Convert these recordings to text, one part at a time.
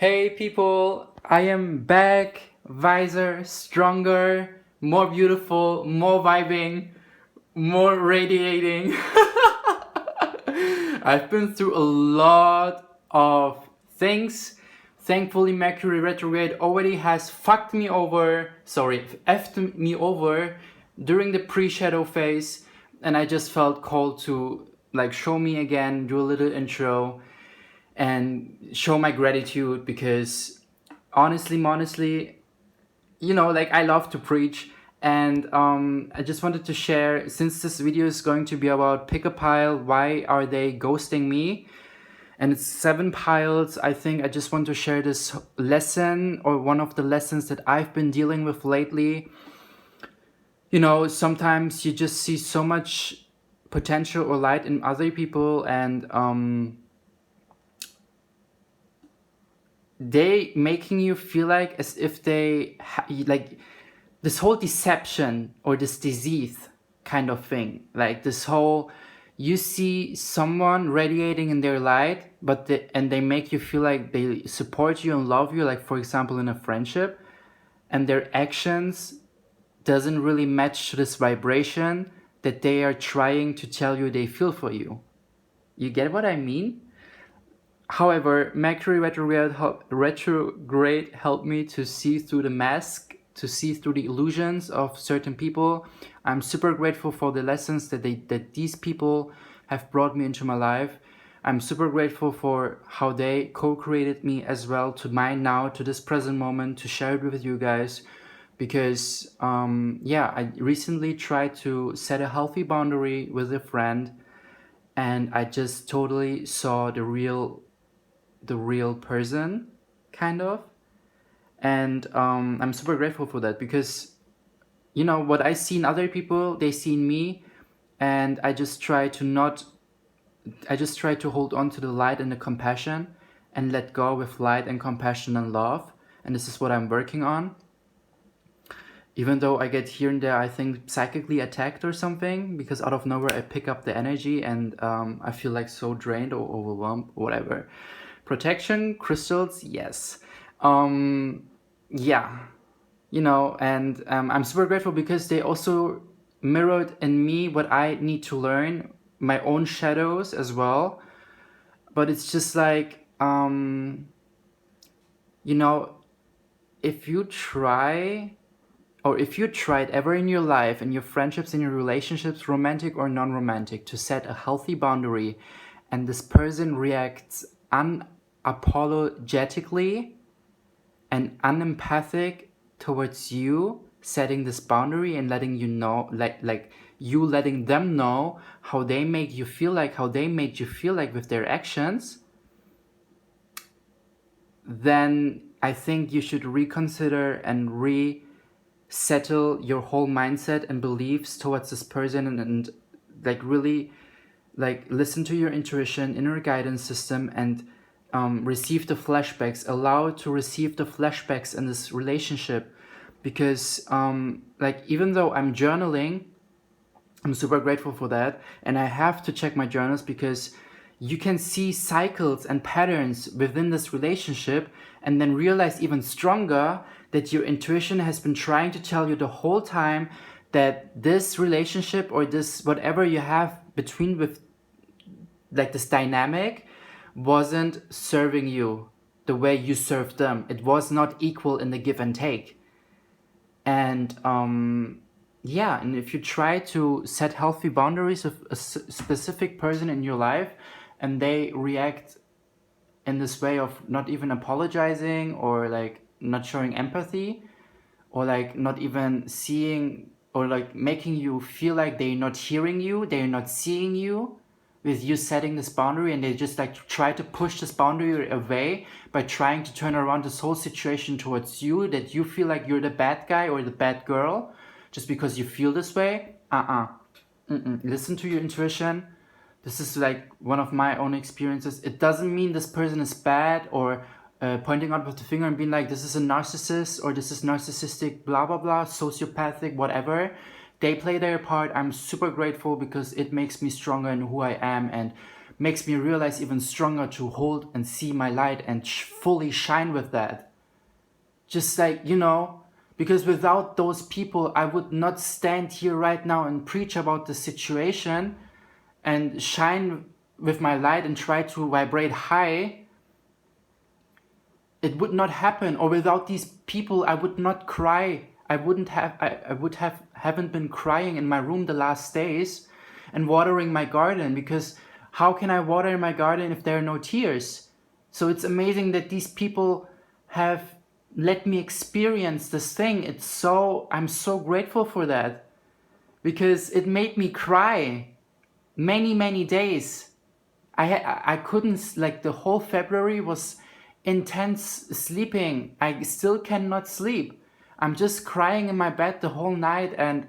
Hey people, I am back, wiser, stronger, more beautiful, more vibing, more radiating. I've been through a lot of things. Thankfully, Mercury retrograde already has effed me over during the pre-shadow phase, and I just felt called to show me again, do a little intro and show my gratitude because honestly, I love to preach. And I just wanted to share, since this video is going to be about pick a pile, why are they ghosting me? And it's 7 piles. I think I just want to share this lesson, or one of the lessons that I've been dealing with lately. Sometimes you just see so much potential or light in other people, and they making you feel like as if they like this whole deception or this disease kind of thing, like this whole, you see someone radiating in their light, but they make you feel like they support you and love you, like for example in a friendship, and their actions doesn't really match to this vibration that they are trying to tell you they feel for you. You get what I mean? However, Mercury retrograde helped me to see through the mask, to see through the illusions of certain people. I'm super grateful for the lessons that these people have brought me into my life. I'm super grateful for how they co-created me as well to mine now, to this present moment, to share it with you guys. Because I recently tried to set a healthy boundary with a friend, and I just totally saw the real person, kind of. And I'm super grateful for that, because what I see in other people, they see in me, and I just try to hold on to the light and the compassion and let go with light and compassion and love. And this is what I'm working on, even though I get here and there, I think, psychically attacked or something, because out of nowhere I pick up the energy, and I feel like so drained or overwhelmed, whatever. Protection, crystals, yes. And I'm super grateful because they also mirrored in me what I need to learn, my own shadows as well. But it's just like, if you try, or if you tried ever in your life, in your friendships, in your relationships, romantic or non-romantic, to set a healthy boundary, and this person reacts unapologetically and unempathic towards you setting this boundary and letting you know, like you letting them know how they made you feel like with their actions, then I think you should reconsider and resettle your whole mindset and beliefs towards this person, and really listen to your intuition, inner guidance system, and receive the flashbacks, allow to receive the flashbacks in this relationship. Because even though I'm journaling, I'm super grateful for that, and I have to check my journals, because you can see cycles and patterns within this relationship, and then realize even stronger that your intuition has been trying to tell you the whole time that this relationship, or this whatever you have between with this dynamic, wasn't serving you the way you served them. It was not equal in the give and take. And and if you try to set healthy boundaries with a specific person in your life, and they react in this way of not even apologizing, or not showing empathy, or not even seeing, or making you feel like they're not hearing you, they're not seeing you with you setting this boundary, and they just try to push this boundary away by trying to turn around this whole situation towards you, that you feel like you're the bad guy or the bad girl just because you feel this way. Listen to your intuition. This is one of my own experiences. It doesn't mean this person is bad, or pointing out with the finger and being like, this is a narcissist, or this is narcissistic, blah blah blah, sociopathic, whatever. They play their part. I'm super grateful because it makes me stronger in who I am, and makes me realize even stronger to hold and see my light and fully shine with that. Just like, you know, because without those people, I would not stand here right now and preach about the situation and shine with my light and try to vibrate high. It would not happen. Or without these people, I would not cry. I haven't been crying in my room the last days and watering my garden, because how can I water my garden if there are no tears? So it's amazing that these people have let me experience this thing. I'm so grateful for that, because it made me cry many days. I couldn't, like, the whole February was intense sleeping. I still cannot sleep. I'm just crying in my bed the whole night and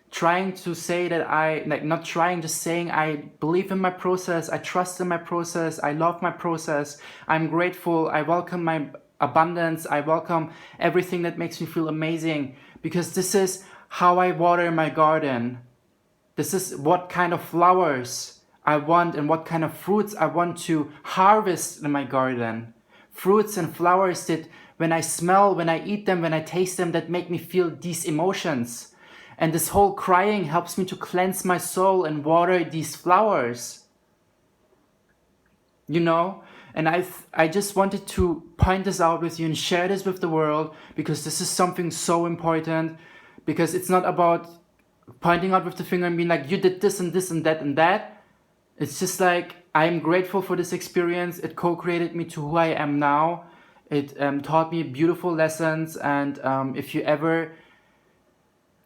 trying to say that not trying, just saying I believe in my process, I trust in my process, I love my process, I'm grateful, I welcome my abundance, I welcome everything that makes me feel amazing, because this is how I water my garden. This is what kind of flowers I want and what kind of fruits I want to harvest in my garden. Fruits and flowers that when I smell, when I eat them, when I taste them, that make me feel these emotions. And this whole crying helps me to cleanse my soul and water these flowers. You know? And I just wanted to point this out with you and share this with the world, because this is something so important. Because it's not about pointing out with the finger and being like, you did this and this and that and that. It's just like, I'm grateful for this experience. It co-created me to who I am now. It taught me beautiful lessons. And if you ever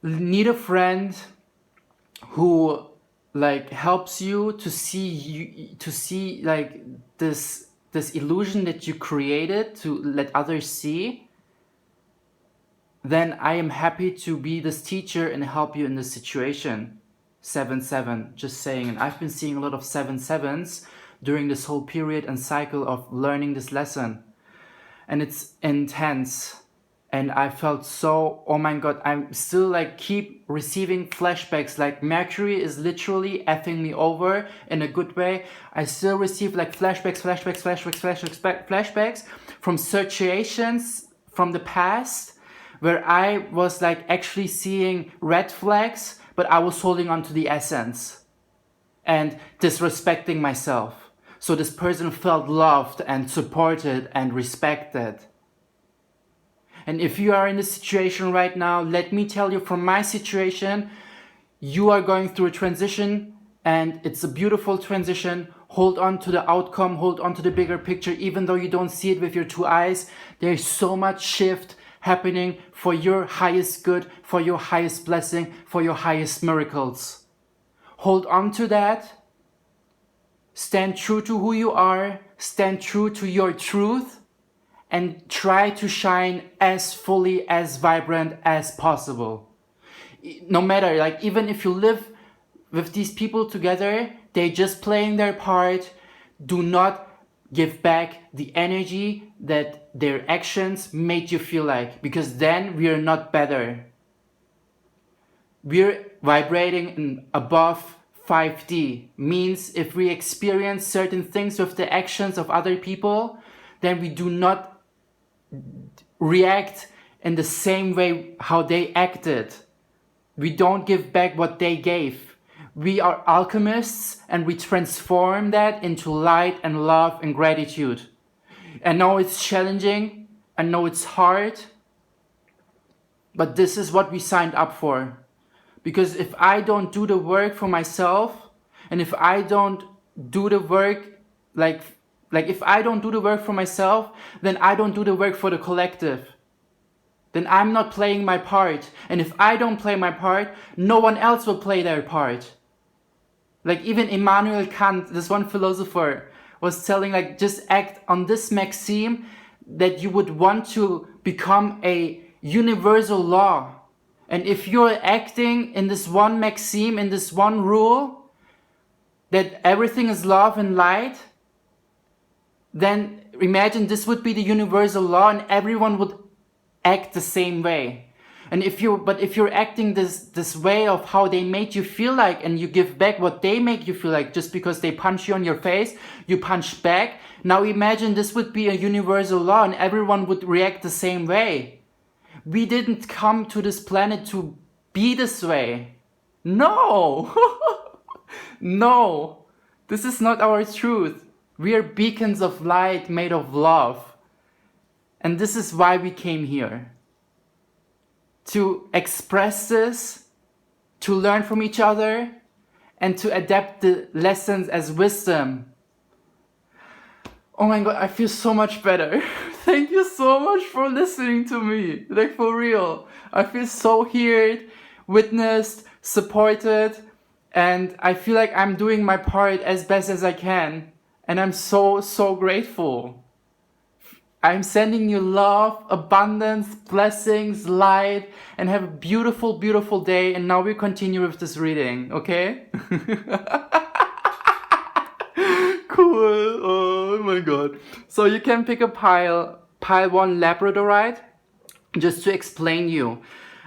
need a friend who like helps you to see like this illusion that you created to let others see, then I am happy to be this teacher and help you in this situation. 7/7, just saying. And I've been seeing a lot of 7/7s during this whole period and cycle of learning this lesson. And it's intense. And I felt so, oh my God, I'm still like keep receiving flashbacks. Like Mercury is literally effing me over in a good way. I still receive like flashbacks from situations from the past where I was like actually seeing red flags, but I was holding on to the essence and disrespecting myself. So this person felt loved and supported and respected. And if you are in this situation right now, let me tell you from my situation, you are going through a transition and it's a beautiful transition. Hold on to the outcome, hold on to the bigger picture, even though you don't see it with your two eyes. There's so much shift happening for your highest good, for your highest blessing, for your highest miracles. Hold on to that. Stand true to who you are. Stand true to your truth. And try to shine as fully, as vibrant as possible. No matter, like, even if you live with these people together, they're just playing their part. Do not give back the energy that their actions made you feel like, because then we are not better. We're vibrating in above 5D. Means if we experience certain things with the actions of other people, then we do not react in the same way how they acted. We don't give back what they gave. We are alchemists and we transform that into light and love and gratitude. I know it's challenging, I know it's hard, but this is what we signed up for. Because if I don't do the work for myself, and if I don't do the work like if I don't do the work for myself, then I don't do the work for the collective. Then I'm not playing my part. And if I don't play my part, no one else will play their part. Like even Immanuel Kant, this one philosopher, was telling like just act on this maxim that you would want to become a universal law. And if you're acting in this one maxim, in this one rule, that everything is love and light, then imagine this would be the universal law and everyone would act the same way. And if you're acting this way of how they made you feel like, and you give back what they make you feel like, just because they punch you on your face, you punch back. Now imagine this would be a universal law and everyone would react the same way. We didn't come to this planet to be this way. No. No. This is not our truth. We are beacons of light made of love. And this is why we came here. To express this, to learn from each other, and to adapt the lessons as wisdom. Oh my God, I feel so much better. Thank you so much for listening to me. Like, for real. I feel so heard, witnessed, supported, and I feel like I'm doing my part as best as I can. And I'm so, so grateful. I'm sending you love, abundance, blessings, light, and have a beautiful, beautiful day. And now we continue with this reading, okay? Cool. Oh my God. So you can pick a pile 1 Labradorite. Just to explain you,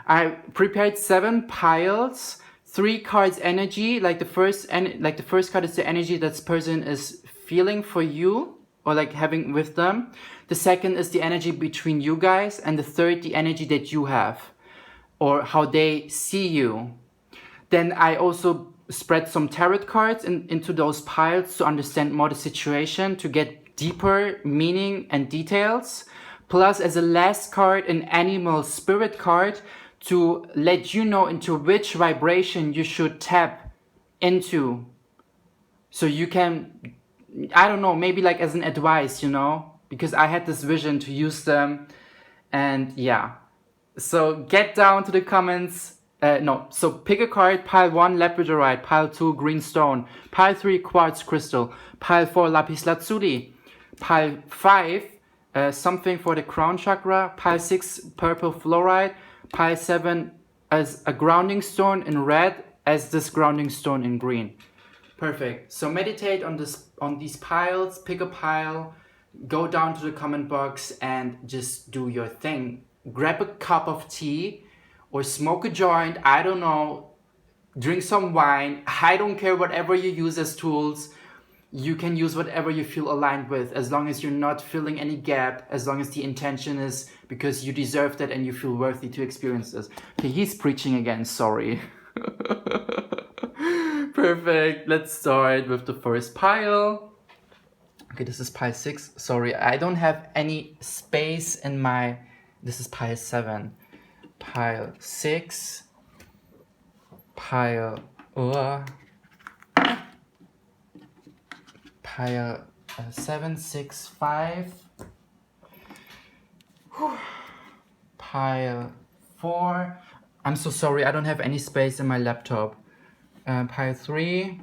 I prepared 7 piles, 3 cards energy. Like the first card is the energy that this person is feeling for you, or like having with them. The second is the energy between you guys, and the third, the energy that you have, or how they see you. Then I also spread some tarot cards into those piles to understand more the situation, to get deeper meaning and details. Plus, as a last card, an animal spirit card to let you know into which vibration you should tap into. So you can, I don't know, maybe like as an advice, you know, because I had this vision to use them. And yeah, so get down to the comments. So pick a card. Pile 1 Labradorite, pile 2 green stone, pile 3 quartz crystal, pile 4 lapis lazuli, pile 5 something for the crown chakra, pile 6 purple fluorite, pile 7 as a grounding stone in red, as this grounding stone in green. Perfect. So meditate on these piles, pick a pile, go down to the comment box and just do your thing. Grab a cup of tea or smoke a joint, I don't know, drink some wine, I don't care, whatever you use as tools. You can use whatever you feel aligned with, as long as you're not filling any gap, as long as the intention is because you deserve that and you feel worthy to experience this. Okay, he's preaching again, sorry. Perfect, let's start with the first pile. Okay, this is pile 6, sorry, I don't have any space in my, this is pile 7. Pile 6, pile 7, 6, 5, pile 4, I'm so sorry, I don't have any space in my laptop, pile 3,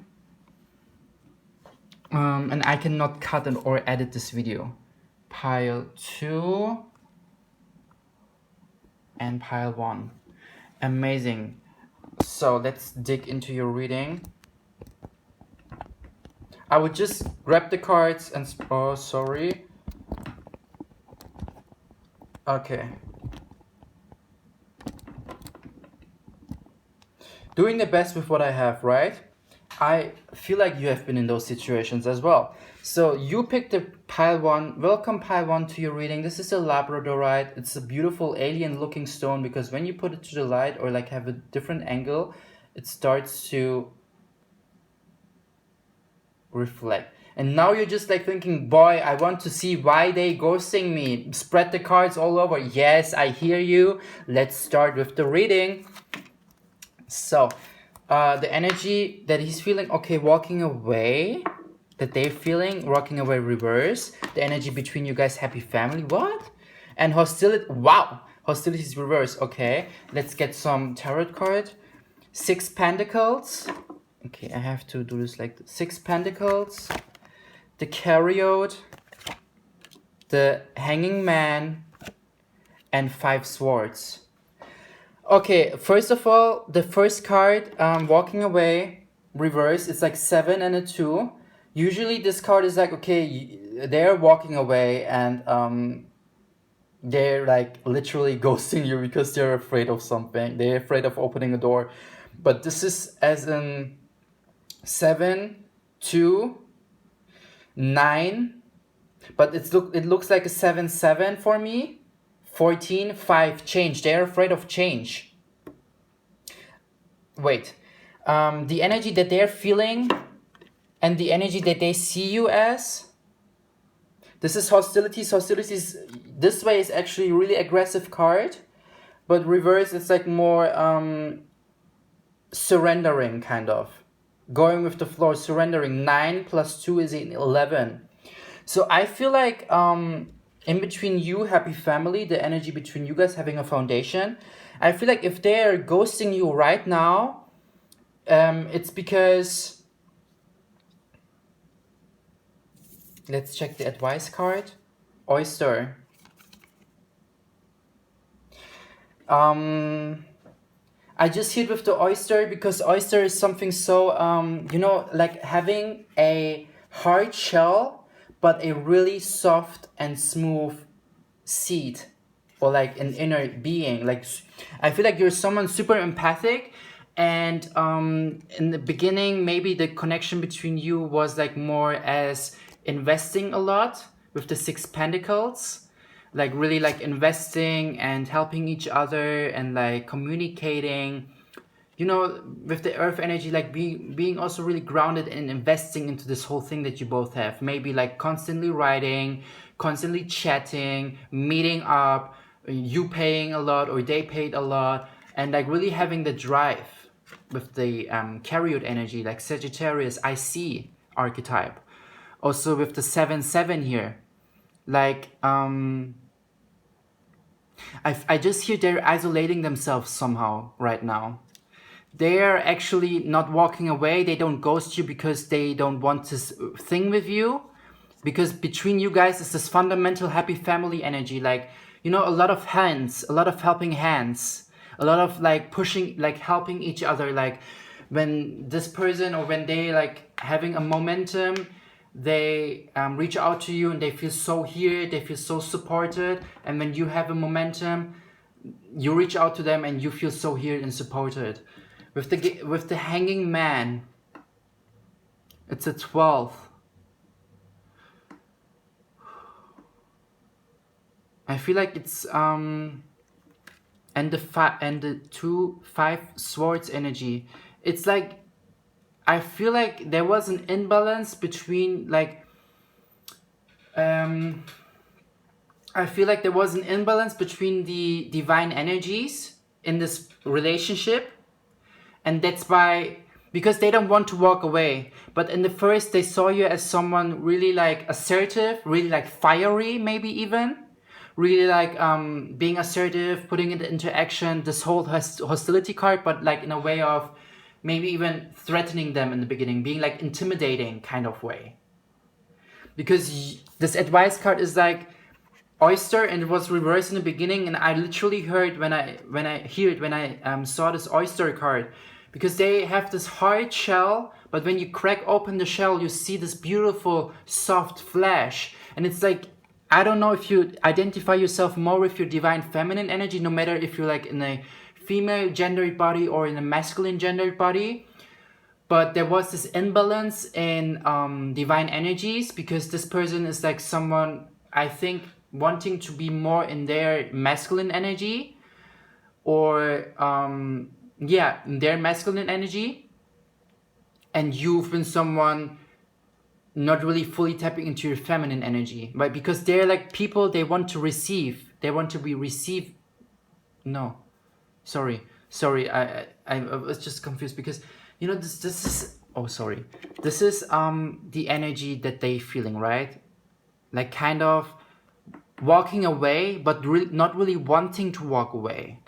and I cannot cut or edit this video, pile 2, and pile 1. Amazing. So let's dig into your reading. I would just grab the cards and oh, sorry. Okay. Doing the best with what I have, right? I feel like you have been in those situations as well. So you picked the pile 1. Welcome pile 1 to your reading. This is a Labradorite. It's a beautiful alien looking stone because when you put it to the light or like have a different angle, it starts to reflect. And now you're just like thinking, boy, I want to see why they ghosting me. Spread the cards all over. Yes, I hear you. Let's start with the reading. So the energy that he's feeling, okay, walking away, that they're feeling, walking away reverse. The energy between you guys, happy family, what? And hostility, wow, hostility is reverse, okay. Let's get some tarot card. 6 Pentacles. Okay, I have to do this like 6 Pentacles. The Chariot. The Hanging Man. And 5 Swords. Okay, first of all, the first card, walking away, reverse, it's like 7 and a 2. Usually this card is like, okay, they're walking away and they're like literally ghosting you because they're afraid of something. They're afraid of opening a door. But this is as in 7, 2, 9. But it looks like a 7, 7 for me. 14, 5, change. They're afraid of change. Wait. The energy that they're feeling and the energy that they see you as. This is hostilities. Hostilities this way is actually a really aggressive card. But reverse, it's like more surrendering, kind of. Going with the flow, surrendering. 9 plus 2 is 11. So I feel like in between you, happy family, the energy between you guys having a foundation, I feel like if they're ghosting you right now, it's because... Let's check the advice card. Oyster. I just hit with the oyster because oyster is something so, you know, like having a hard shell, but a really soft and smooth seed, or like an inner being. Like, I feel like you're someone super empathic, and in the beginning, maybe the connection between you was like more as investing a lot with the 6 pentacles, like really like investing and helping each other and like communicating, you know, with the earth energy, like being also really grounded and investing into this whole thing that you both have. Maybe like constantly writing, constantly chatting, meeting up, you paying a lot or they paid a lot, and like really having the drive with the Chariot energy, like Sagittarius, I see archetype. Also with the 7, 7 here, like I just hear they're isolating themselves somehow right now. They're actually not walking away. They don't ghost you because they don't want this thing with you. Because between you guys is this fundamental happy family energy. Like, you know, a lot of hands, a lot of helping hands, a lot of like pushing, like helping each other. Like when this person or when they like having a momentum, they reach out to you and they feel so here, they feel so supported. And when you have a momentum, you reach out to them and you feel so here and supported. With the hanging man, it's a 12. I feel like it's and the 2, 5 swords energy. It's like I feel like there was an imbalance between like I feel like there was an imbalance between the divine energies in this relationship. And that's why, because they don't want to walk away. But in the first, they saw you as someone really like assertive, really like fiery, maybe even. Really like being assertive, putting it into action, this whole hostility card, but like in a way of maybe even threatening them in the beginning, being like intimidating kind of way. Because this advice card is like oyster, and it was reversed in the beginning, and I literally heard when I saw this oyster card, because they have this hard shell, but when you crack open the shell, you see this beautiful soft flesh, and it's like, I don't know if you identify yourself more with your divine feminine energy, no matter if you're like in a female gendered body or in a masculine gendered body, but there was this imbalance in divine energies, because this person is like someone, I think, wanting to be more in their masculine energy, or in their masculine energy, and you've been someone not really fully tapping into your feminine energy, right? Because they're like people, they want to receive, they want to be received. No, sorry, I was just confused, because you know this is, oh sorry, this is the energy that they feeling, right? Like kind of walking away, but not really wanting to walk away.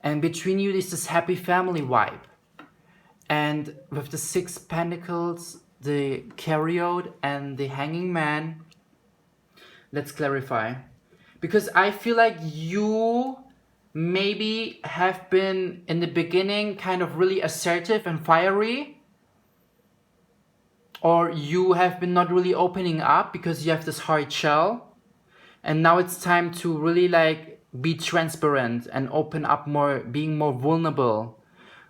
And between you is this happy family vibe. And with the 6 pentacles, the Chariot and the hanging man, let's clarify. Because I feel like you maybe have been in the beginning kind of really assertive and fiery, or you have been not really opening up because you have this hard shell. And now it's time to really like be transparent and open up more, being more vulnerable,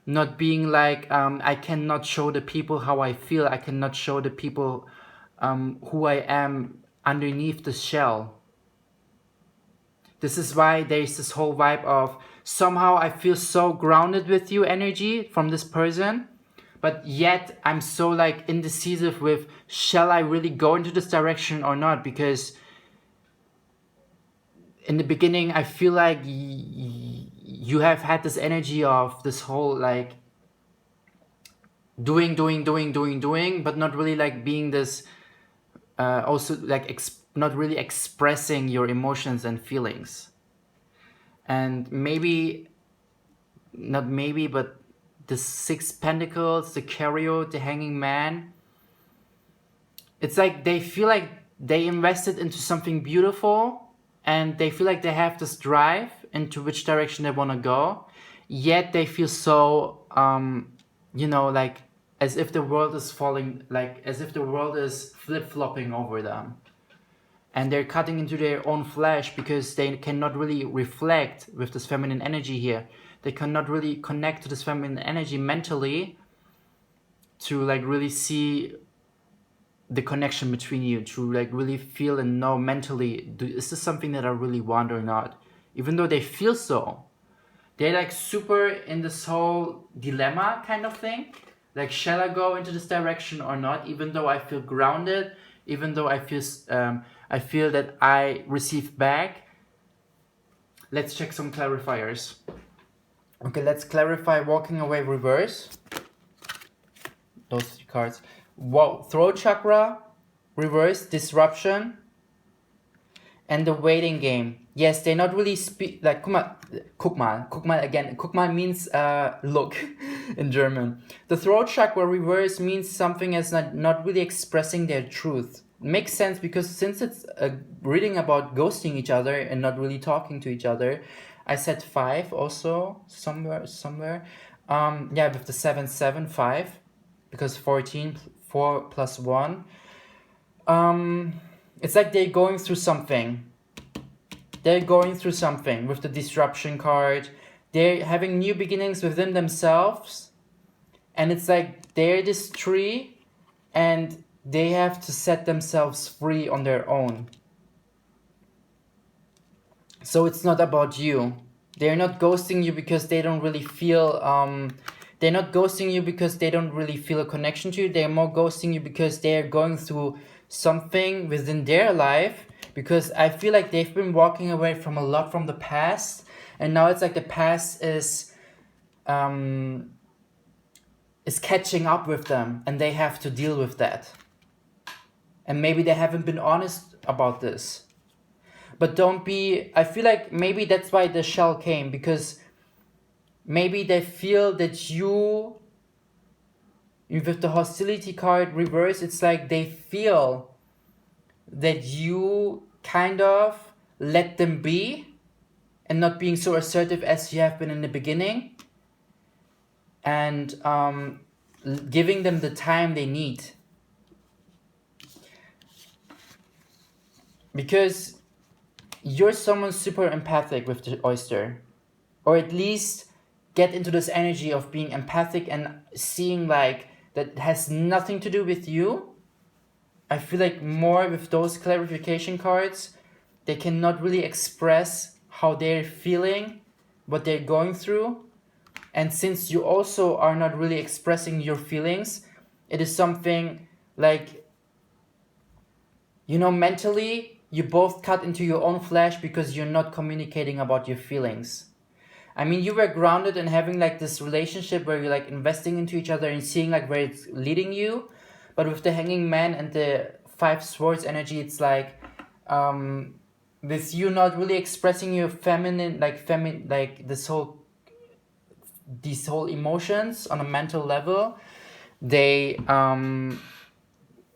not being like, I cannot show the people how I feel, I cannot show the people who I am underneath the shell. This is why there's this whole vibe of somehow I feel so grounded with you energy from this person, but yet I'm so like indecisive with, shall I really go into this direction or not? Because in the beginning I feel like you have had this energy of this whole like doing, but not really like being this also like not really expressing your emotions and feelings. And maybe, not maybe, but the Six Pentacles, the Chariot, the Hanging Man, it's like they feel like they invested into something beautiful and they feel like they have this drive into which direction they want to go, yet they feel so like as if the world is falling, like as if the world is flip-flopping over them, and they're cutting into their own flesh because they cannot really reflect with this feminine energy here. They cannot really connect to this feminine energy mentally to like really see the connection between you, to like really feel and know mentally, is this something that I really want or not? Even though they feel so, they're like super in this whole dilemma kind of thing. Like, shall I go into this direction or not? Even though I feel grounded, even though I feel that I receive back. Let's check some clarifiers. Okay, let's clarify walking away reverse. Those three cards. Throat chakra, reverse, disruption, and the waiting game. Yes, they're not really like guck mal again. Guck mal means look in German. The throat chakra reverse means something as not really expressing their truth. Makes sense because since it's a reading about ghosting each other and not really talking to each other, I said 5 also somewhere. Yeah, with the 7 7 5, because 14 4 plus 1. It's like they're going through something. They're going through something with the disruption card. They're having new beginnings within themselves. And it's like they're this tree and they have to set themselves free on their own. So it's not about you. They're not ghosting you because they don't really feel... they're not ghosting you because they don't really feel a connection to you. They're more ghosting you because they're going through something within their life. Because I feel like they've been walking away from a lot from the past. And now it's like the past is catching up with them. And they have to deal with that. And maybe they haven't been honest about this. But I feel like maybe that's why the shell came. Because maybe they feel that you, with the hostility card reverse, it's like they feel that you kind of let them be and not being so assertive as you have been in the beginning, and giving them the time they need. Because you're someone super empathic with the oyster, or at least get into this energy of being empathic and seeing like that has nothing to do with you. I feel like more with those clarification cards, they cannot really express how they're feeling, what they're going through. And since you also are not really expressing your feelings, it is something like, mentally, you both cut into your own flesh because you're not communicating about your feelings. I mean, you were grounded and having like this relationship where you're like investing into each other and seeing like where it's leading you. But with the Hanging Man and the 5 Swords energy, it's like with you not really expressing your feminine, like these whole emotions on a mental level, they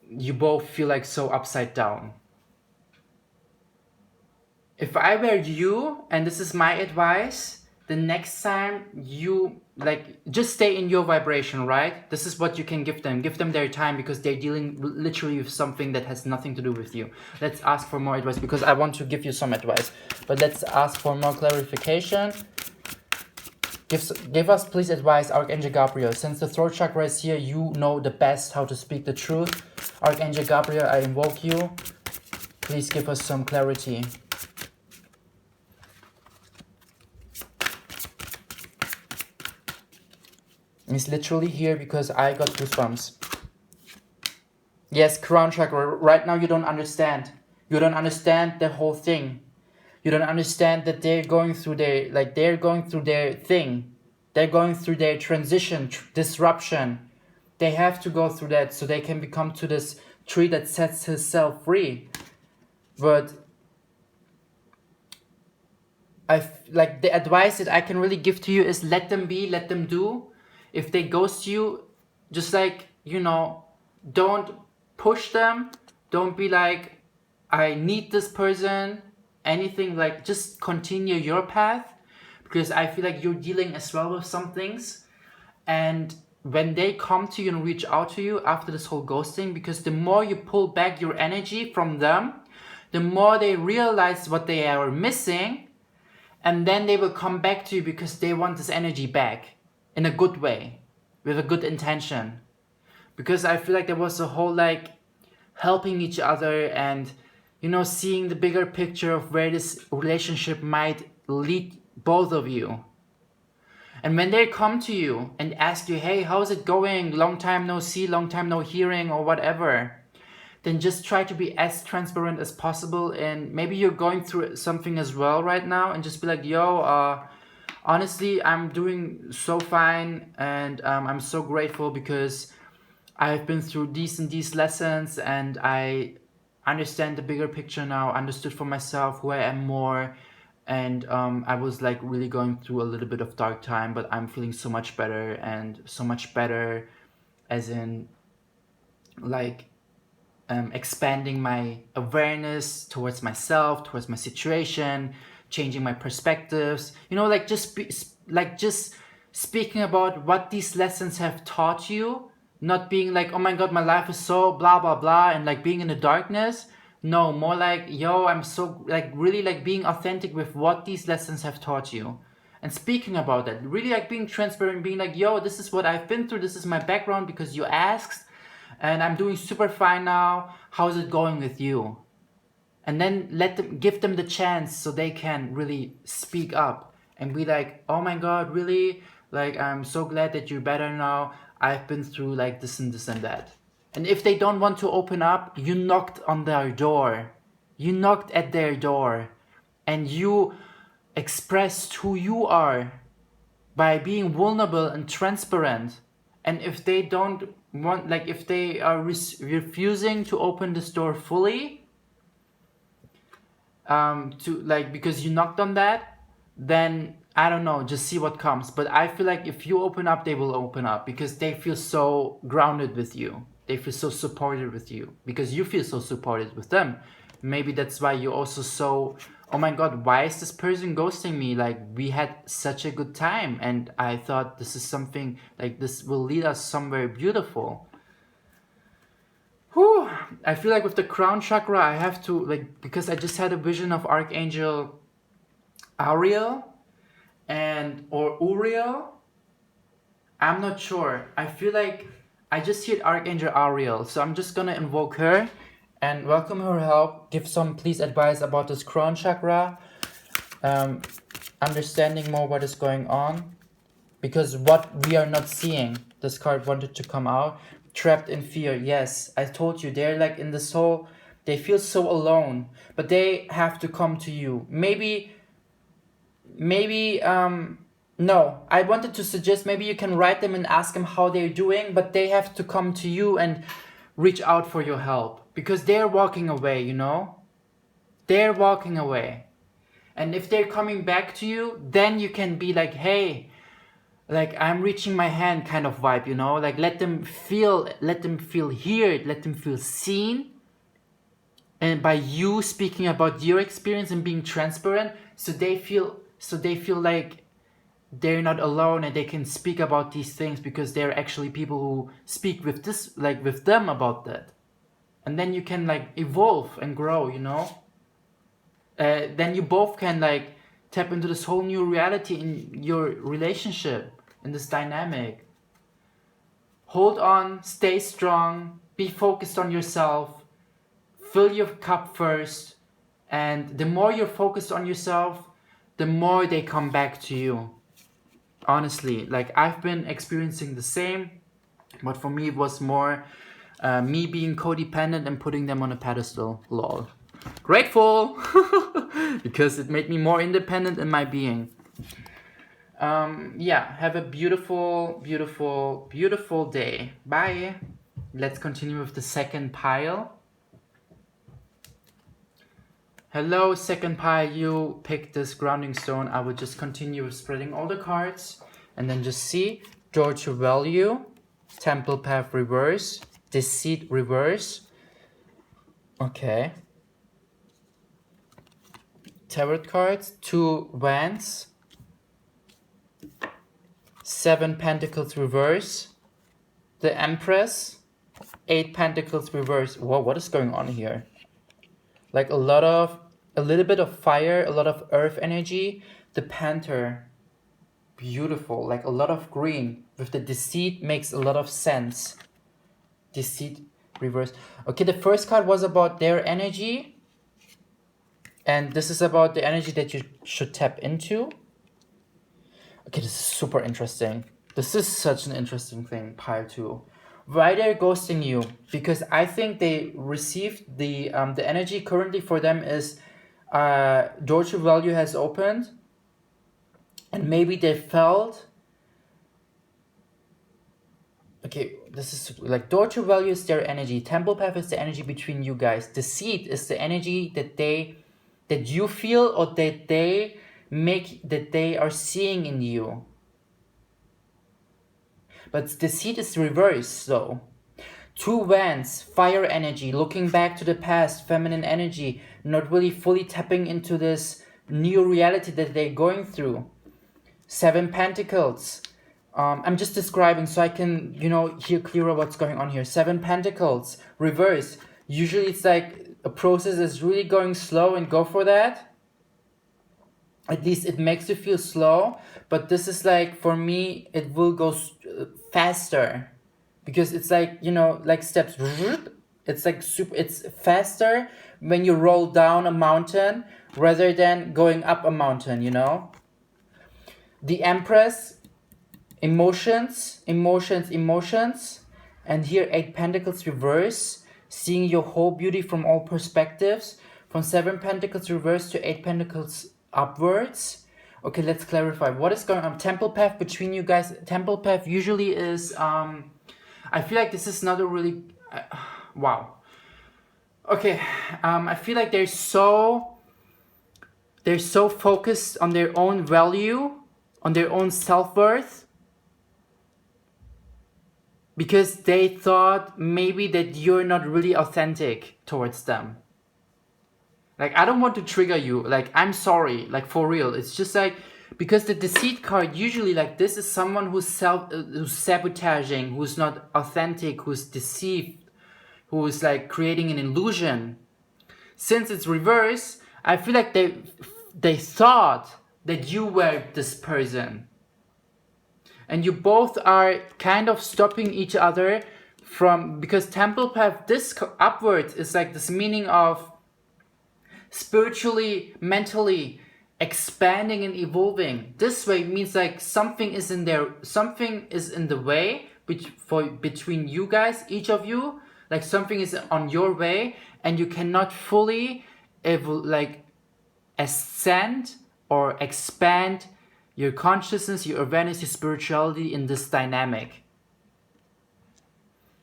you both feel like so upside down. If I were you, and this is my advice, the next time you like, just stay in your vibration, right? This is what you can give them. Give them their time, because they're dealing literally with something that has nothing to do with you. Let's ask for more advice, because I want to give you some advice, but let's ask for more clarification. Give us please advice, Archangel Gabriel. Since the throat chakra is here, you know the best how to speak the truth. Archangel Gabriel, I invoke you. Please give us some clarity. It's literally here because I got goosebumps. Yes, crown chakra. Right now you don't understand. You don't understand the whole thing. You don't understand that they're going through their, like, they're going through their thing. They're going through their transition, disruption. They have to go through that so they can become to this tree that sets itself free. But like, the advice that I can really give to you is let them be, let them do. If they ghost you, just like, you know, don't push them. Don't be like, I need this person, anything. Like, just continue your path, because I feel like you're dealing as well with some things. And when they come to you and reach out to you after this whole ghosting, because the more you pull back your energy from them, the more they realize what they are missing, and then they will come back to you because they want this energy back in a good way, with a good intention. Because I feel like there was a whole, like, helping each other and, you know, seeing the bigger picture of where this relationship might lead both of you. And when they come to you and ask you, hey, how's it going? Long time no see, long time no hearing, or whatever. Then just try to be as transparent as possible. And maybe you're going through something as well right now, and just be like, yo, honestly, I'm doing so fine, and I'm so grateful because I've been through these and these lessons, and I understand the bigger picture now, understood for myself who I am more. And I was like really going through a little bit of dark time, but I'm feeling so much better, and so much better as in, like, expanding my awareness towards myself, towards my situation, changing my perspectives, you know, like, just speaking about what these lessons have taught you, not being like, oh my god, my life is so blah blah blah, and like being in the darkness. No, more like, yo, I'm so, like, really, like, being authentic with what these lessons have taught you, and speaking about that, really, like, being transparent, being like, yo, this is what I've been through, this is my background because you asked, and I'm doing super fine now. How's it going with you? And then give them the chance so they can really speak up and be like, oh my god, really? Like, I'm so glad that you're better now. I've been through like this and this and that. And if they don't want to open up, you knocked on their door. You knocked at their door. And you expressed who you are by being vulnerable and transparent. And if they don't want, like, if they are refusing to open this door fully, to, like, because you knocked on that, then I don't know, just see what comes. But I feel like if you open up, they will open up, because they feel so grounded with you. They feel so supported with you because you feel so supported with them. Maybe that's why you're also so, oh my god, why is this person ghosting me? Like, we had such a good time, and I thought this is something, like, this will lead us somewhere beautiful. Whew. I feel like with the crown chakra, I have to, like, because I just had a vision of Archangel Ariel or Uriel. I'm not sure. I feel like I just heard Archangel Ariel, so I'm just gonna invoke her and welcome her help. Give some, please, advice about this crown chakra. Understanding more what is going on, because what we are not seeing. This card wanted to come out. Trapped in fear. Yes, I told you, they're like in the soul. They feel so alone, but they have to come to you. Maybe, no, I wanted to suggest maybe you can write them and ask them how they're doing, but they have to come to you and reach out for your help, because they're walking away, you know? They're walking away. And if they're coming back to you, then you can be like, hey, like, I'm reaching my hand kind of vibe, you know? Like, let them feel heard, let them feel seen. And by you speaking about your experience and being transparent, so they feel like they're not alone and they can speak about these things because they're actually people who speak with this, like with them about that. And then you can like evolve and grow, you know? Then you both can like tap into this whole new reality in your relationship, in this dynamic. Hold on, stay strong, be focused on yourself, fill your cup first, and the more you're focused on yourself, the more they come back to you. Honestly, like I've been experiencing the same, but for me it was more me being codependent and putting them on a pedestal. Lol. Grateful! Because it made me more independent in my being. Yeah, have a beautiful, beautiful, beautiful day. Bye. Let's continue with the second pile. Hello, second pile. You picked this grounding stone. I will just continue with spreading all the cards and then just see Georgia value, Temple Path reverse, Deceit reverse. Okay. Tarot cards, 2 Wands, 7 Pentacles reverse, the Empress, 8 Pentacles reverse. Whoa, what is going on here? Like a little bit of fire, a lot of earth energy. The Panther, beautiful, like a lot of green. With the Deceit makes a lot of sense. Deceit reverse. Okay, the first card was about their energy. And this is about the energy that you should tap into. Okay, this is super interesting. This is such an interesting thing, pile 2. Why they're ghosting you? Because I think they received the energy currently for them is Georgia value has opened. And maybe they felt... Okay, this is like Georgia value is their energy. Temple Path is the energy between you guys. Deceit is the energy that you feel or that they are seeing in you. But Deceit is reverse though. 2 Wands, fire energy, looking back to the past, feminine energy, not really fully tapping into this new reality that they're going through. 7 Pentacles. I'm just describing so I can, hear clearer what's going on here. 7 Pentacles, reverse. Usually it's like a process is really going slow and go for that. At least it makes you feel slow. But this is like, for me, it will go faster. Because it's like, like steps. It's like it's faster when you roll down a mountain rather than going up a mountain, The Empress, emotions. And here 8 Pentacles reverse, seeing your whole beauty from all perspectives. From 7 Pentacles reverse to 8 Pentacles upwards. Okay, let's clarify. What is going on? Temple Path between you guys. Temple Path usually is... I feel like this is not a really... wow. Okay, I feel like they're so focused on their own value, on their own self-worth, because they thought maybe that you're not really authentic towards them. Like, I don't want to trigger you. Like, I'm sorry. Like, for real. It's just like, because the Deceit card, usually, like, this is someone who's sabotaging, who's not authentic, who's deceived, who's, like, creating an illusion. Since it's reverse, I feel like they thought that you were this person. And you both are kind of stopping each other from... Because Temple Path, this upwards is like this meaning of spiritually, mentally expanding and evolving. This way means like something is in the way between you guys, each of you. Like something is on your way and you cannot fully ascend or expand your consciousness, your awareness, your spirituality in this dynamic.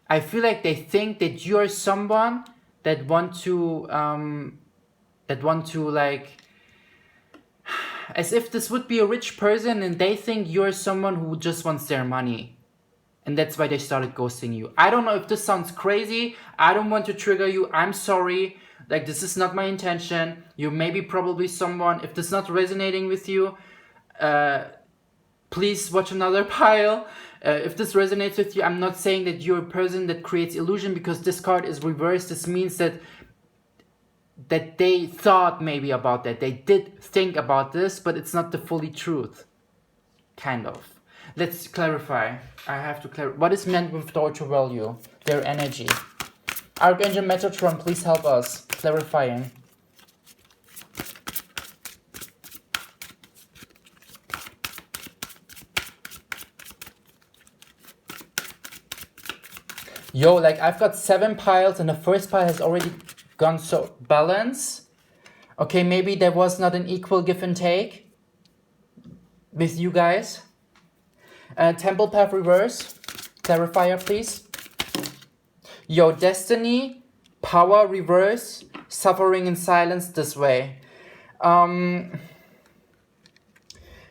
I feel like they think that you are someone that want to like, as if this would be a rich person and they think you're someone who just wants their money. And that's why they started ghosting you. I don't know if this sounds crazy. I don't want to trigger you. I'm sorry. Like, this is not my intention. You may be probably someone, if this is not resonating with you, please watch another pile. If this resonates with you, I'm not saying that you're a person that creates illusion, because this card is reversed. This means that they thought maybe about that. They did think about this, but it's not the fully truth. Kind of. Let's clarify. I have to clarify. What is meant with Deutsche value? Their energy. Archangel Metatron, please help us. Clarifying. Yo, like I've got 7 piles and the first pile has already gone so balance. Okay, maybe there was not an equal give and take with you guys. Temple Path reverse. Clarifier, please. Yo, Destiny, power reverse, suffering in silence this way.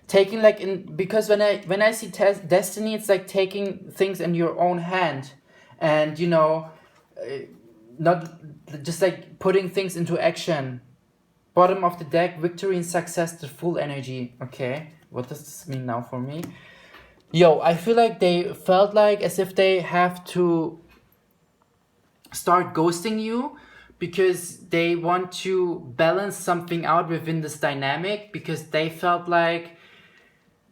Taking like in, because when I see Destiny, it's like taking things in your own hand. And, you know, not just like putting things into action. Bottom of the deck, victory and success, the full energy. Okay, what does this mean now for me? Yo, I feel like they felt like as if they have to start ghosting you because they want to balance something out within this dynamic, because they felt like,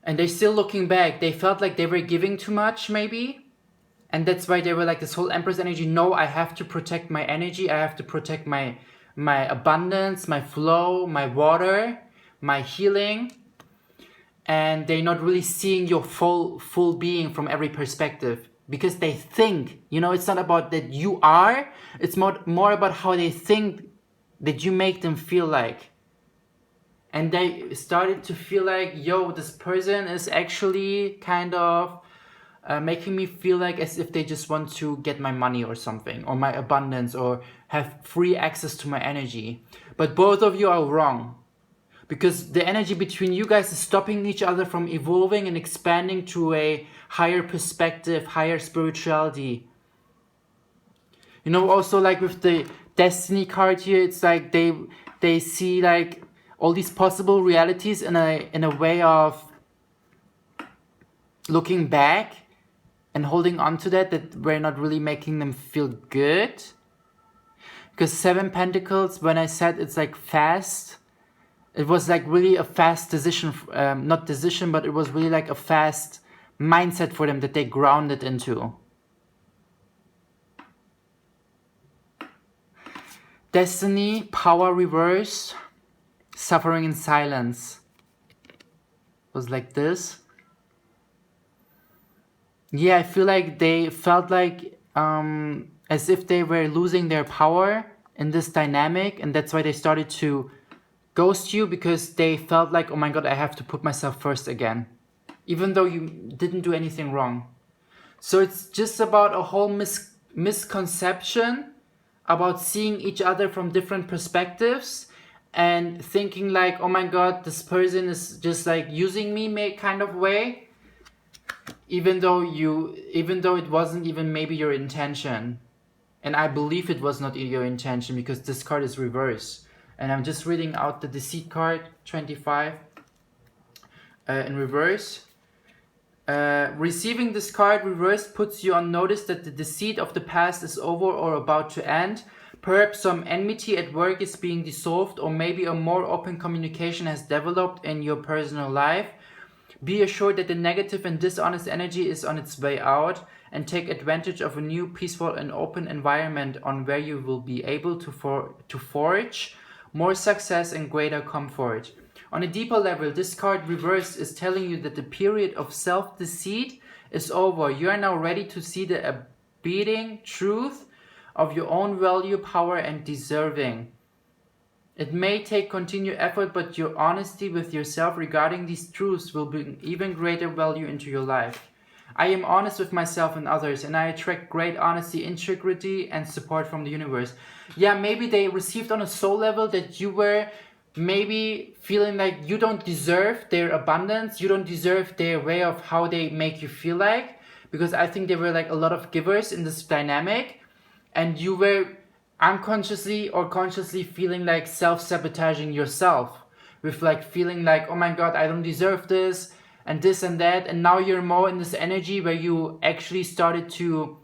and they're still looking back, they felt like they were giving too much maybe. And that's why they were like this whole Empress energy. No, I have to protect my energy. I have to protect my abundance, my flow, my water, my healing. And they're not really seeing your full being from every perspective, because they think, you know, it's not about that you are. It's more about how they think that you make them feel like. And they started to feel like, yo, this person is actually kind of making me feel like as if they just want to get my money or something, or my abundance, or have free access to my energy. But both of you are wrong, because the energy between you guys is stopping each other from evolving and expanding to a higher perspective, higher spirituality. You know, also like with the Destiny card here, it's like they see like all these possible realities in a way of looking back and holding on to that we're not really making them feel good. Because 7 Pentacles, when I said it's like fast, it was like really a fast decision, not decision, but it was really like a fast mindset for them that they grounded into. Destiny, power reverse, suffering in silence. It was like this. Yeah, I feel like they felt like as if they were losing their power in this dynamic, and that's why they started to ghost you, because they felt like, oh my god, I have to put myself first again, even though you didn't do anything wrong. So it's just about a whole misconception about seeing each other from different perspectives and thinking like, oh my god, this person is just like using me kind of way. Even though it wasn't even maybe your intention. And I believe it was not your intention, because this card is reversed. And I'm just reading out the Deceit card, 25, in reverse. Receiving this card reversed puts you on notice that the deceit of the past is over or about to end. Perhaps some enmity at work is being dissolved, or maybe a more open communication has developed in your personal life. Be assured that the negative and dishonest energy is on its way out, and take advantage of a new, peaceful and open environment on where you will be able to forge more success and greater comfort. On a deeper level, this card reversed is telling you that the period of self-deceit is over. You are now ready to see the beating truth of your own value, power and deserving. It may take continued effort, but your honesty with yourself regarding these truths will bring even greater value into your life. I am honest with myself and others, and I attract great honesty, integrity, and support from the universe. Yeah, maybe they received on a soul level that you were maybe feeling like you don't deserve their abundance, you don't deserve their way of how they make you feel like, because I think there were like a lot of givers in this dynamic, and you were unconsciously or consciously feeling like self-sabotaging yourself with like feeling like, oh my god, I don't deserve this, and this and that, and now you're more in this energy where you actually started to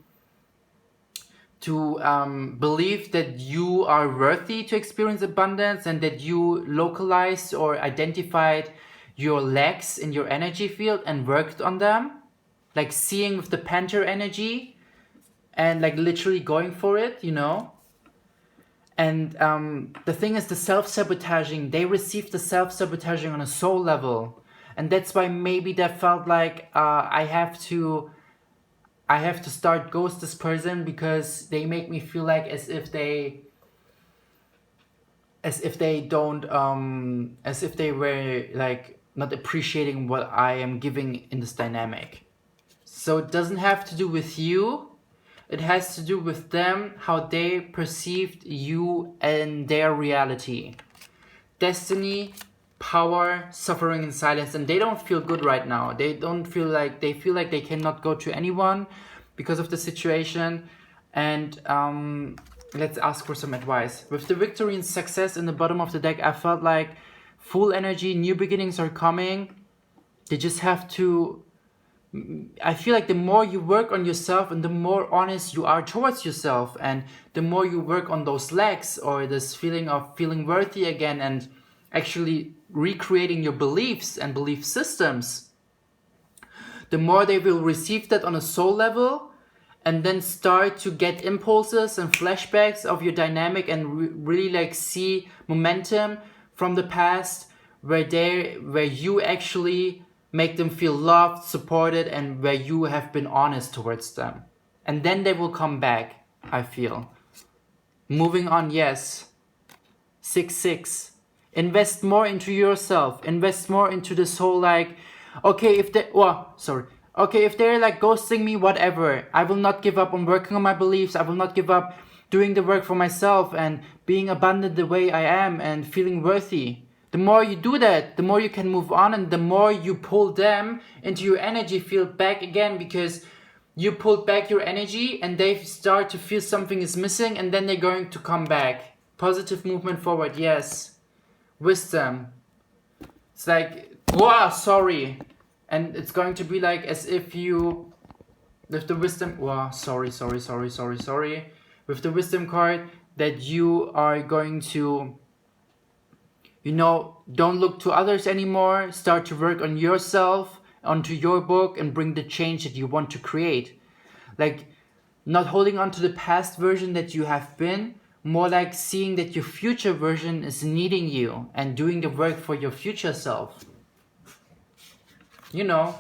believe that you are worthy to experience abundance, and that you localized or identified your lacks in your energy field and worked on them, like seeing with the Panther energy and like literally going for it, you know. And the thing is, the self-sabotaging, they received the self-sabotaging on a soul level, and that's why maybe they felt like I have to start ghost this person, because they make me feel like as if they don't as if they were like not appreciating what I am giving in this dynamic. So it doesn't have to do with you, it has to do with them, how they perceived you and their reality. Destiny, power, suffering in silence, and they don't feel good right now. They feel like they cannot go to anyone because of the situation. And let's ask for some advice. With the victory and success in the bottom of the deck, I felt like full energy, new beginnings are coming. They just have to, I feel like the more you work on yourself and the more honest you are towards yourself, and the more you work on those lacks or this feeling of feeling worthy again and actually recreating your beliefs and belief systems, the more they will receive that on a soul level, and then start to get impulses and flashbacks of your dynamic, and really like see momentum from the past where you actually make them feel loved, supported, and where you have been honest towards them. And then they will come back, I feel. Moving on, yes. 6-6. Invest more into yourself. Invest more into this whole like, okay, if they're like ghosting me, whatever. I will not give up on working on my beliefs. I will not give up doing the work for myself and being abundant the way I am and feeling worthy. The more you do that, the more you can move on, and the more you pull them into your energy field back again, because you pulled back your energy and they start to feel something is missing, and then they're going to come back. Positive movement forward, yes. Wisdom. It's like, wow, sorry. And it's going to be like as if you, with the wisdom, wow, sorry. With the wisdom card, that you are going to, you know, don't look to others anymore. Start to work on yourself, onto your book, and bring the change that you want to create. Like, not holding on to the past version that you have been, more like seeing that your future version is needing you and doing the work for your future self. You know,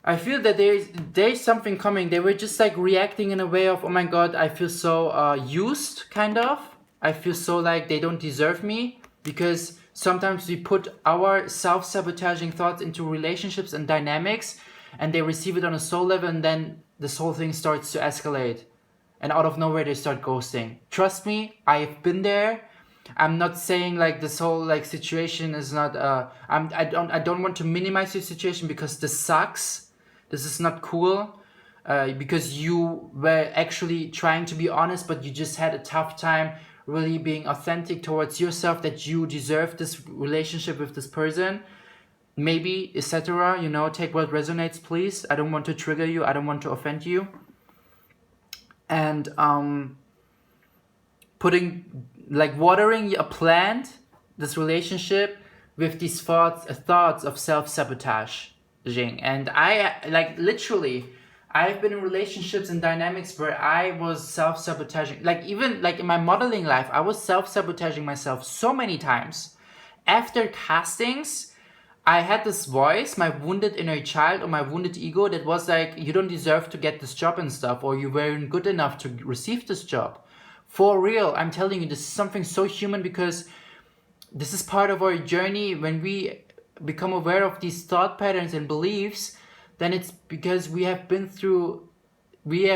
I feel that there's something coming. They were just like reacting in a way of, oh my god, I feel so used, kind of. I feel so like they don't deserve me, because sometimes we put our self-sabotaging thoughts into relationships and dynamics, and they receive it on a soul level, and then this whole thing starts to escalate, and out of nowhere they start ghosting. Trust me, I've been there. I'm not saying like this whole like situation is not I don't want to minimize your situation, because this sucks. This is not cool. Because you were actually trying to be honest, but you just had a tough time really being authentic towards yourself, that you deserve this relationship with this person, maybe, etc. You know, take what resonates, please. I don't want to trigger you. I don't want to offend you. And watering a plant, this relationship, with these thoughts of self-sabotaging. And I, like, literally, I've been in relationships and dynamics where I was self-sabotaging. Like, even like in my modeling life, I was self-sabotaging myself so many times. After castings, I had this voice, my wounded inner child or my wounded ego, that was like, you don't deserve to get this job and stuff, or you weren't good enough to receive this job. For real, I'm telling you, this is something so human, because this is part of our journey. When we become aware of these thought patterns and beliefs, then it's because we have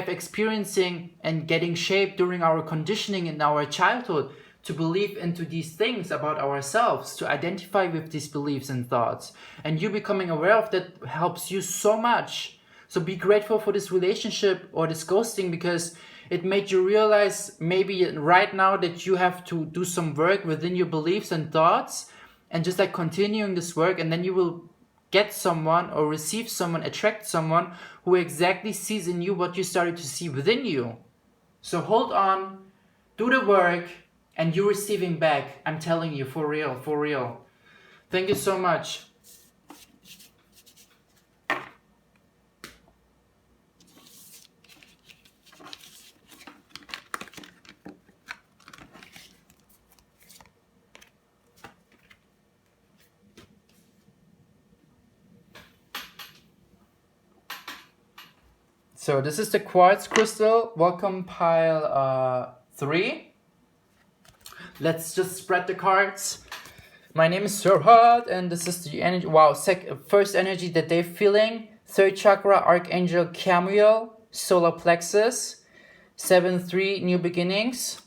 experiencing and getting shaped during our conditioning in our childhood to believe into these things about ourselves, to identify with these beliefs and thoughts. And you becoming aware of that helps you so much. So be grateful for this relationship or this ghosting, because it made you realize maybe right now that you have to do some work within your beliefs and thoughts, and just like continuing this work, and then you will get someone or receive someone, attract someone who exactly sees in you what you started to see within you. So hold on, do the work, and you're receiving back. I'm telling you, for real, for real. Thank you so much. So this is the quartz crystal. Welcome pile 3. Let's just spread the cards. My name is Serhat, and this is the energy. Wow, first energy that they're feeling. 3rd chakra, Archangel Chamuel, solar plexus. 7-3, new beginnings.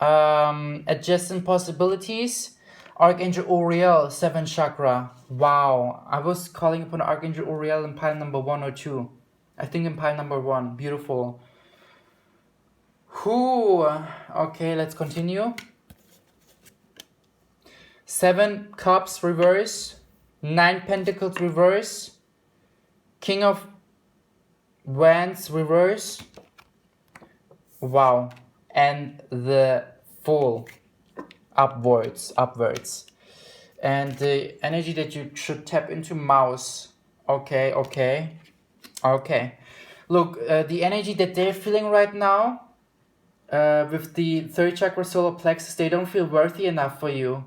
Adjacent possibilities. Archangel Uriel, 7th chakra. Wow, I was calling upon Archangel Uriel in pile number 1 or 2. I think in pile number 1. Beautiful. Whew. Okay, let's continue. 7 cups reverse. 9 pentacles reverse. King of wands reverse. Wow. And the Fool upwards. And the energy that you should tap into, Mouse. Okay. Look, the energy that they're feeling right now, with the 3rd chakra solar plexus, they don't feel worthy enough for you.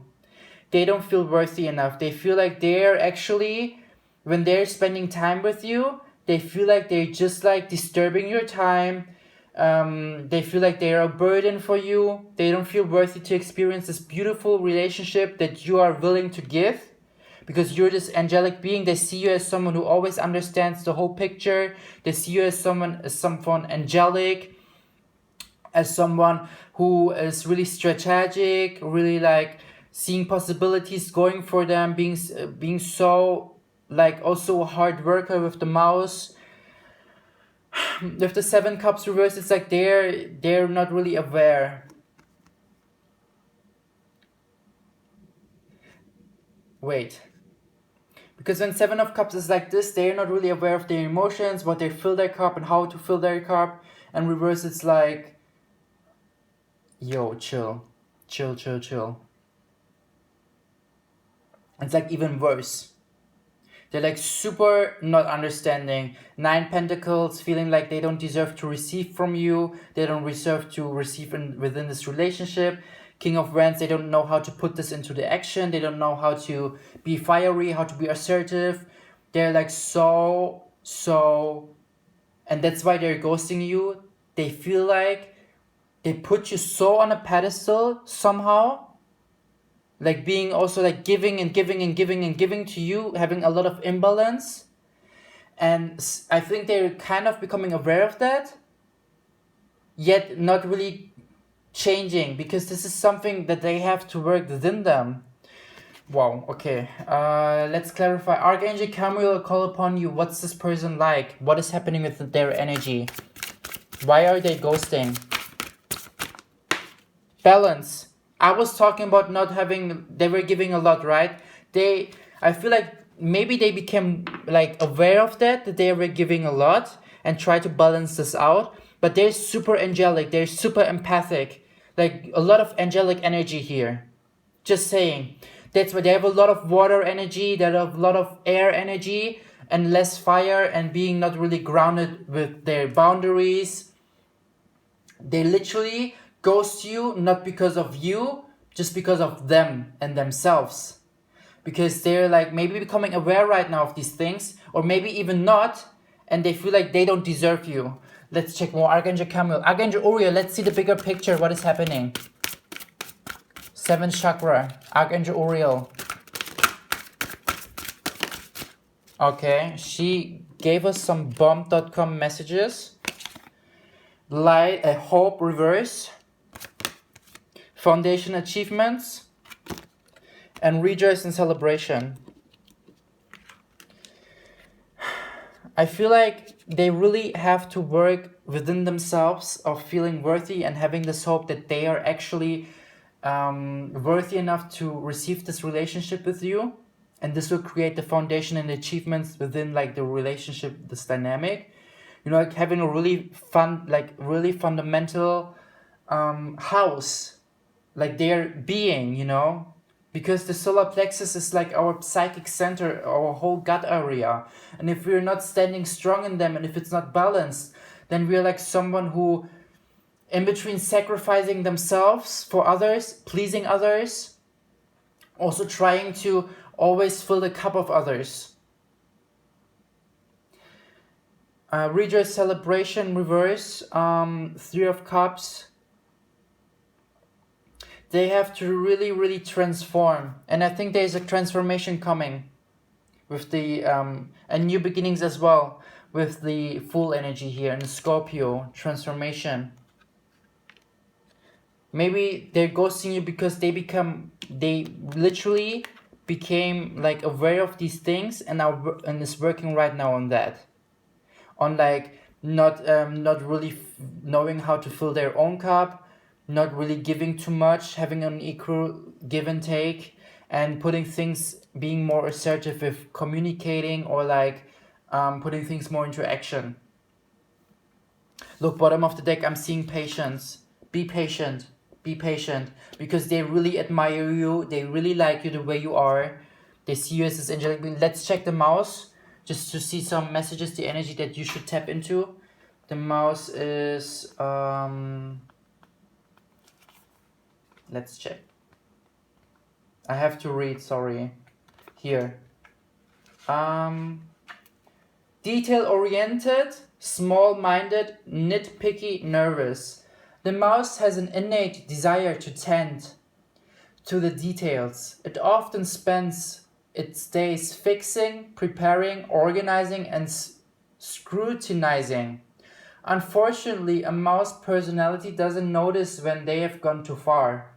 They don't feel worthy enough. They feel like they're actually, when they're spending time with you, they feel like they're just like disturbing your time. They feel like they're a burden for you. They don't feel worthy to experience this beautiful relationship that you are willing to give. Because you're this angelic being. They see you as someone who always understands the whole picture. They see you as someone angelic, as someone who is really strategic, really like seeing possibilities, going for them, being so like also a hard worker with the Mouse. With the 7 cups reversed, it's like they're not really aware. Wait. Because when 7 of cups is like this, they're not really aware of their emotions, what they fill their cup and how to fill their cup. And reverse, it's like, yo, chill. It's like even worse. They're like super not understanding. 9 pentacles, feeling like they don't deserve to receive from you. They don't deserve to receive within this relationship. King of wands, they don't know how to put this into the action. They don't know how to be fiery, how to be assertive. They're like so, and that's why they're ghosting you. They feel like they put you so on a pedestal somehow. Like being also like giving to you, having a lot of imbalance. And I think they're kind of becoming aware of that, yet not really changing, because this is something that they have to work within them. Wow, okay. Let's clarify. Archangel Chamuel will call upon you. What's this person like? What is happening with their energy? Why are they ghosting? Balance. I was talking about not having, they were giving a lot, right? I feel like maybe they became like aware of that they were giving a lot and try to balance this out. But they're super angelic. They're super empathic. Like a lot of angelic energy here. Just saying. That's why they have a lot of water energy. They have a lot of air energy and less fire, and being not really grounded with their boundaries. They literally ghost you not because of you, just because of them and themselves. Because they're like maybe becoming aware right now of these things, or maybe even not, and they feel like they don't deserve you. Let's check more. Archangel Chamuel. Archangel Uriel, let's see the bigger picture. What is happening? 7th chakra. Archangel Uriel. Okay, she gave us some bomb.com messages. Light, hope reverse. Foundation achievements. And rejoice and celebration. I feel like they really have to work within themselves of feeling worthy and having this hope that they are actually worthy enough to receive this relationship with you. And this will create the foundation and achievements within like the relationship, this dynamic. You know, like having a really fun, like really fundamental house, like their being, you know, because the solar plexus is like our psychic center, our whole gut area. And if we're not standing strong in them, and if it's not balanced, then we're like someone who, in between sacrificing themselves for others, pleasing others, also trying to always fill the cup of others. Rejoice, celebration, reverse, 3 of Cups. They have to really, really transform. And I think there's a transformation coming with the, and new beginnings as well, with the full energy here in Scorpio, transformation. Maybe they're ghosting you because they literally became like aware of these things and is working right now on that. On like not really knowing how to fill their own cup, not really giving too much, having an equal give and take, and putting things, being more assertive with communicating, or like putting things more into action. Look, bottom of the deck, I'm seeing patience. Be patient. Be patient, because they really admire you. They really like you the way you are. They see you as this angelic being. Let's check the mouse just to see some messages, the energy that you should tap into. The mouse is let's check. I have to read, sorry. Here. Detail oriented, small minded, nitpicky, nervous. The mouse has an innate desire to tend to the details. It often spends its days fixing, preparing, organizing, and scrutinizing. Unfortunately, a mouse personality doesn't notice when they have gone too far.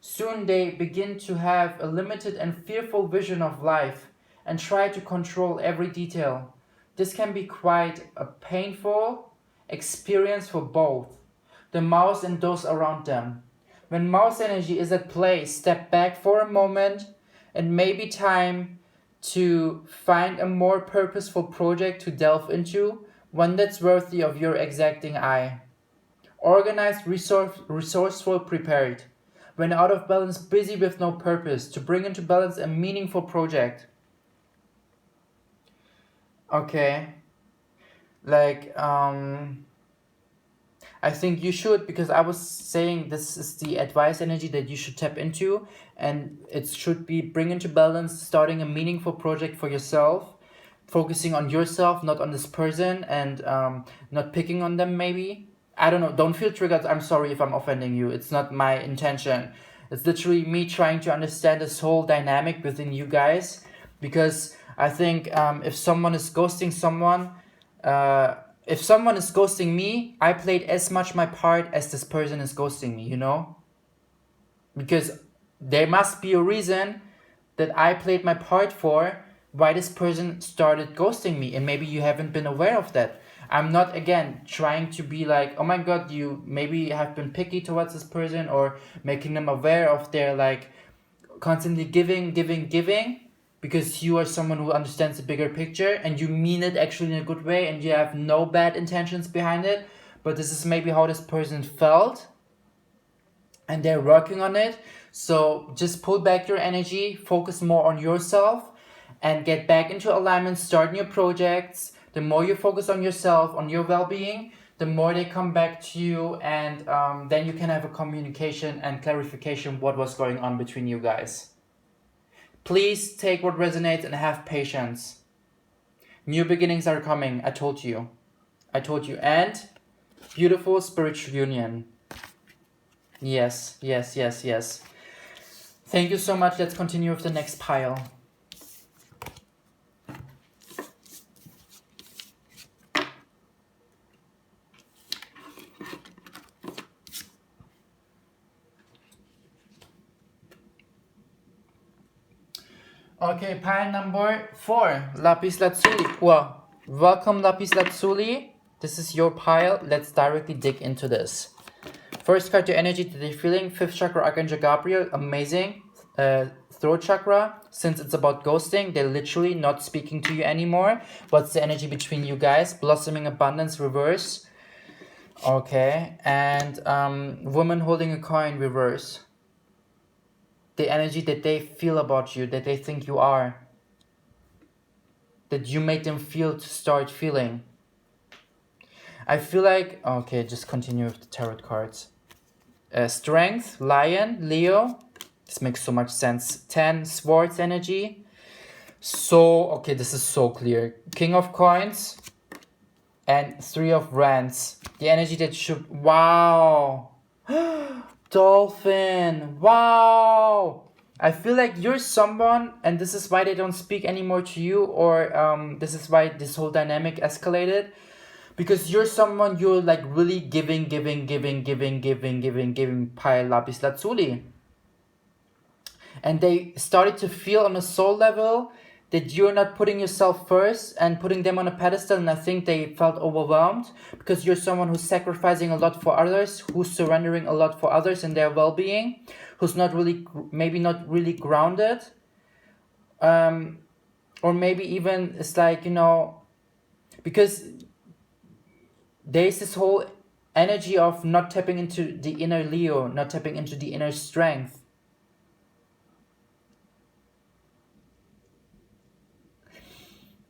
Soon they begin to have a limited and fearful vision of life and try to control every detail. This can be quite a painful experience for both the mouse and those around them. When mouse energy is at play, step back for a moment. It may be time to find a more purposeful project to delve into, one that's worthy of your exacting eye. Organized, resourceful, prepared. When out of balance, busy with no purpose, to bring into balance a meaningful project. Okay. Like, I think you should, because I was saying this is the advice energy that you should tap into, and it should be bring into balance, starting a meaningful project for yourself, focusing on yourself, not on this person, and not picking on them maybe. I don't know, don't feel triggered. I'm sorry if I'm offending you. It's not my intention. It's literally me trying to understand this whole dynamic within you guys, because I think if someone is ghosting someone, if someone is ghosting me, I played as much my part as this person is ghosting me, you know? Because there must be a reason that I played my part for why this person started ghosting me, and maybe you haven't been aware of that. I'm not, again, trying to be like, oh my god, you maybe have been picky towards this person, or making them aware of their like constantly giving, because you are someone who understands the bigger picture and you mean it actually in a good way and you have no bad intentions behind it. But this is maybe how this person felt and they're working on it. So just pull back your energy, focus more on yourself, and get back into alignment, start new projects. The more you focus on yourself, on your well-being, the more they come back to you, and then you can have a communication and clarification what was going on between you guys. Please take what resonates and have patience. New beginnings are coming, I told you. And beautiful spiritual union. Yes. Thank you so much. Let's continue with the next pile. Okay, pile number 4, Lapis Lazuli. Well, welcome Lapis Lazuli. This is your pile. Let's directly dig into this. First card, your energy that you're feeling. 5th chakra, Archangel Gabriel. Amazing. throat chakra. Since it's about ghosting, they're literally not speaking to you anymore. What's the energy between you guys? Blossoming abundance, reverse. Okay, and woman holding a coin, reverse. The energy that they feel about you, that they think you are, that you made them feel to start feeling. I feel like, okay, just continue with the tarot cards. Strength, Lion, Leo. This makes so much sense. 10, Swords energy. So, okay, this is so clear. King of Coins and 3 of Wands. The energy that should, wow. Dolphin, wow. I feel like you're someone, and this is why they don't speak anymore to you, or this is why this whole dynamic escalated. Because you're someone, you're like really giving, pile lapis lazuli. And they started to feel on a soul level that you're not putting yourself first and putting them on a pedestal, and I think they felt overwhelmed because you're someone who's sacrificing a lot for others, who's surrendering a lot for others and their well-being, who's not really, maybe not really grounded, or maybe even it's like, you know, because there's this whole energy of not tapping into the inner Leo, not tapping into the inner strength.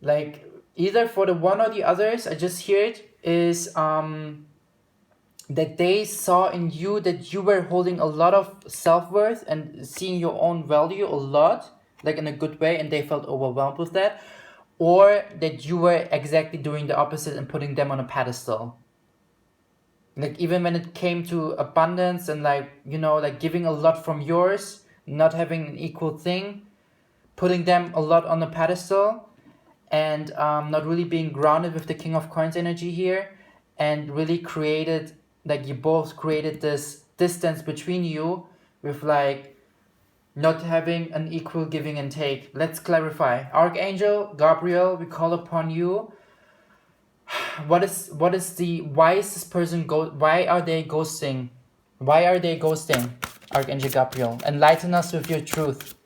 Like, either for the one or the others, I just hear it, is that they saw in you that you were holding a lot of self-worth and seeing your own value a lot, like in a good way, and they felt overwhelmed with that. Or that you were exactly doing the opposite and putting them on a pedestal. Like, even when it came to abundance and, like, you know, like giving a lot from yours, not having an equal thing, putting them a lot on a pedestal, and not really being grounded with the King of Coins energy here, and really created, like, you both created this distance between you with, like, not having an equal giving and take. Let's clarify. Archangel Gabriel, we call upon you. Why is this person why are they ghosting? Why are they ghosting? Archangel Gabriel, enlighten us with your truth.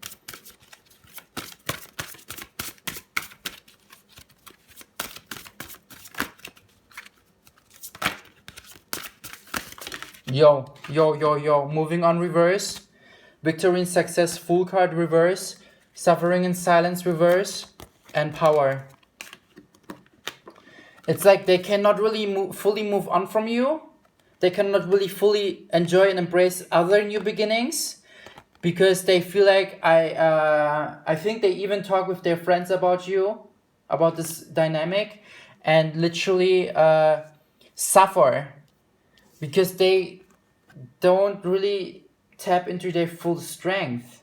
Yo, moving on, reverse. Victory and success, full card, reverse. Suffering in silence, reverse. And power. It's like they cannot really fully move on from you. They cannot really fully enjoy and embrace other new beginnings. Because they feel like, I think they even talk with their friends about you, about this dynamic. And literally suffer. Because they don't really tap into their full strength.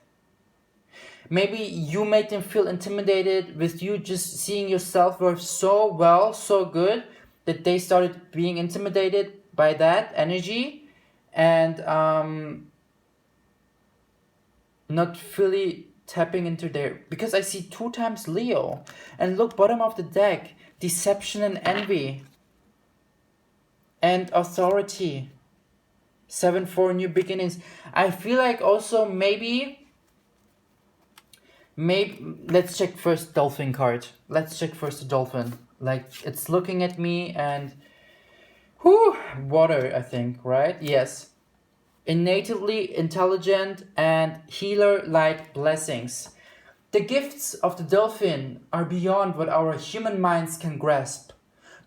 Maybe you made them feel intimidated with you just seeing your self-worth so well, so good, that they started being intimidated by that energy and not fully tapping into their... Because I see 2 times Leo. And look, bottom of the deck, deception and envy. And authority. 7-4, new beginnings. I feel like also maybe let's check first dolphin card. Let's check first the dolphin. Like, it's looking at me and water, I think, right? Yes. Innately intelligent and healer-like blessings. The gifts of the dolphin are beyond what our human minds can grasp.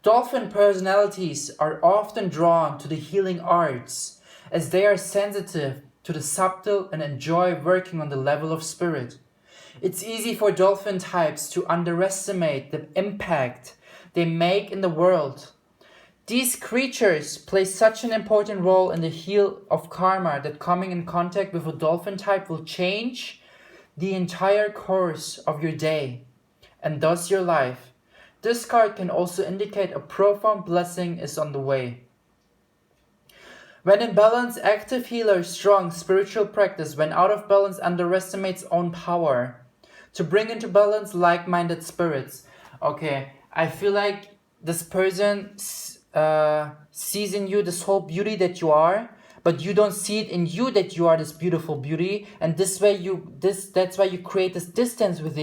Dolphin personalities are often drawn to the healing arts, as they are sensitive to the subtle and enjoy working on the level of spirit. It's easy for dolphin types to underestimate the impact they make in the world. These creatures play such an important role in the heal of karma that coming in contact with a dolphin type will change the entire course of your day, and thus your life. This card can also indicate a profound blessing is on the way. When in balance, active healer, strong spiritual practice. When out of balance, underestimates own power. To bring into balance like-minded spirits. Okay, I feel like this person sees in you this whole beauty that you are, but you don't see it in you that you are this beautiful beauty, and this way that's why you create this distance with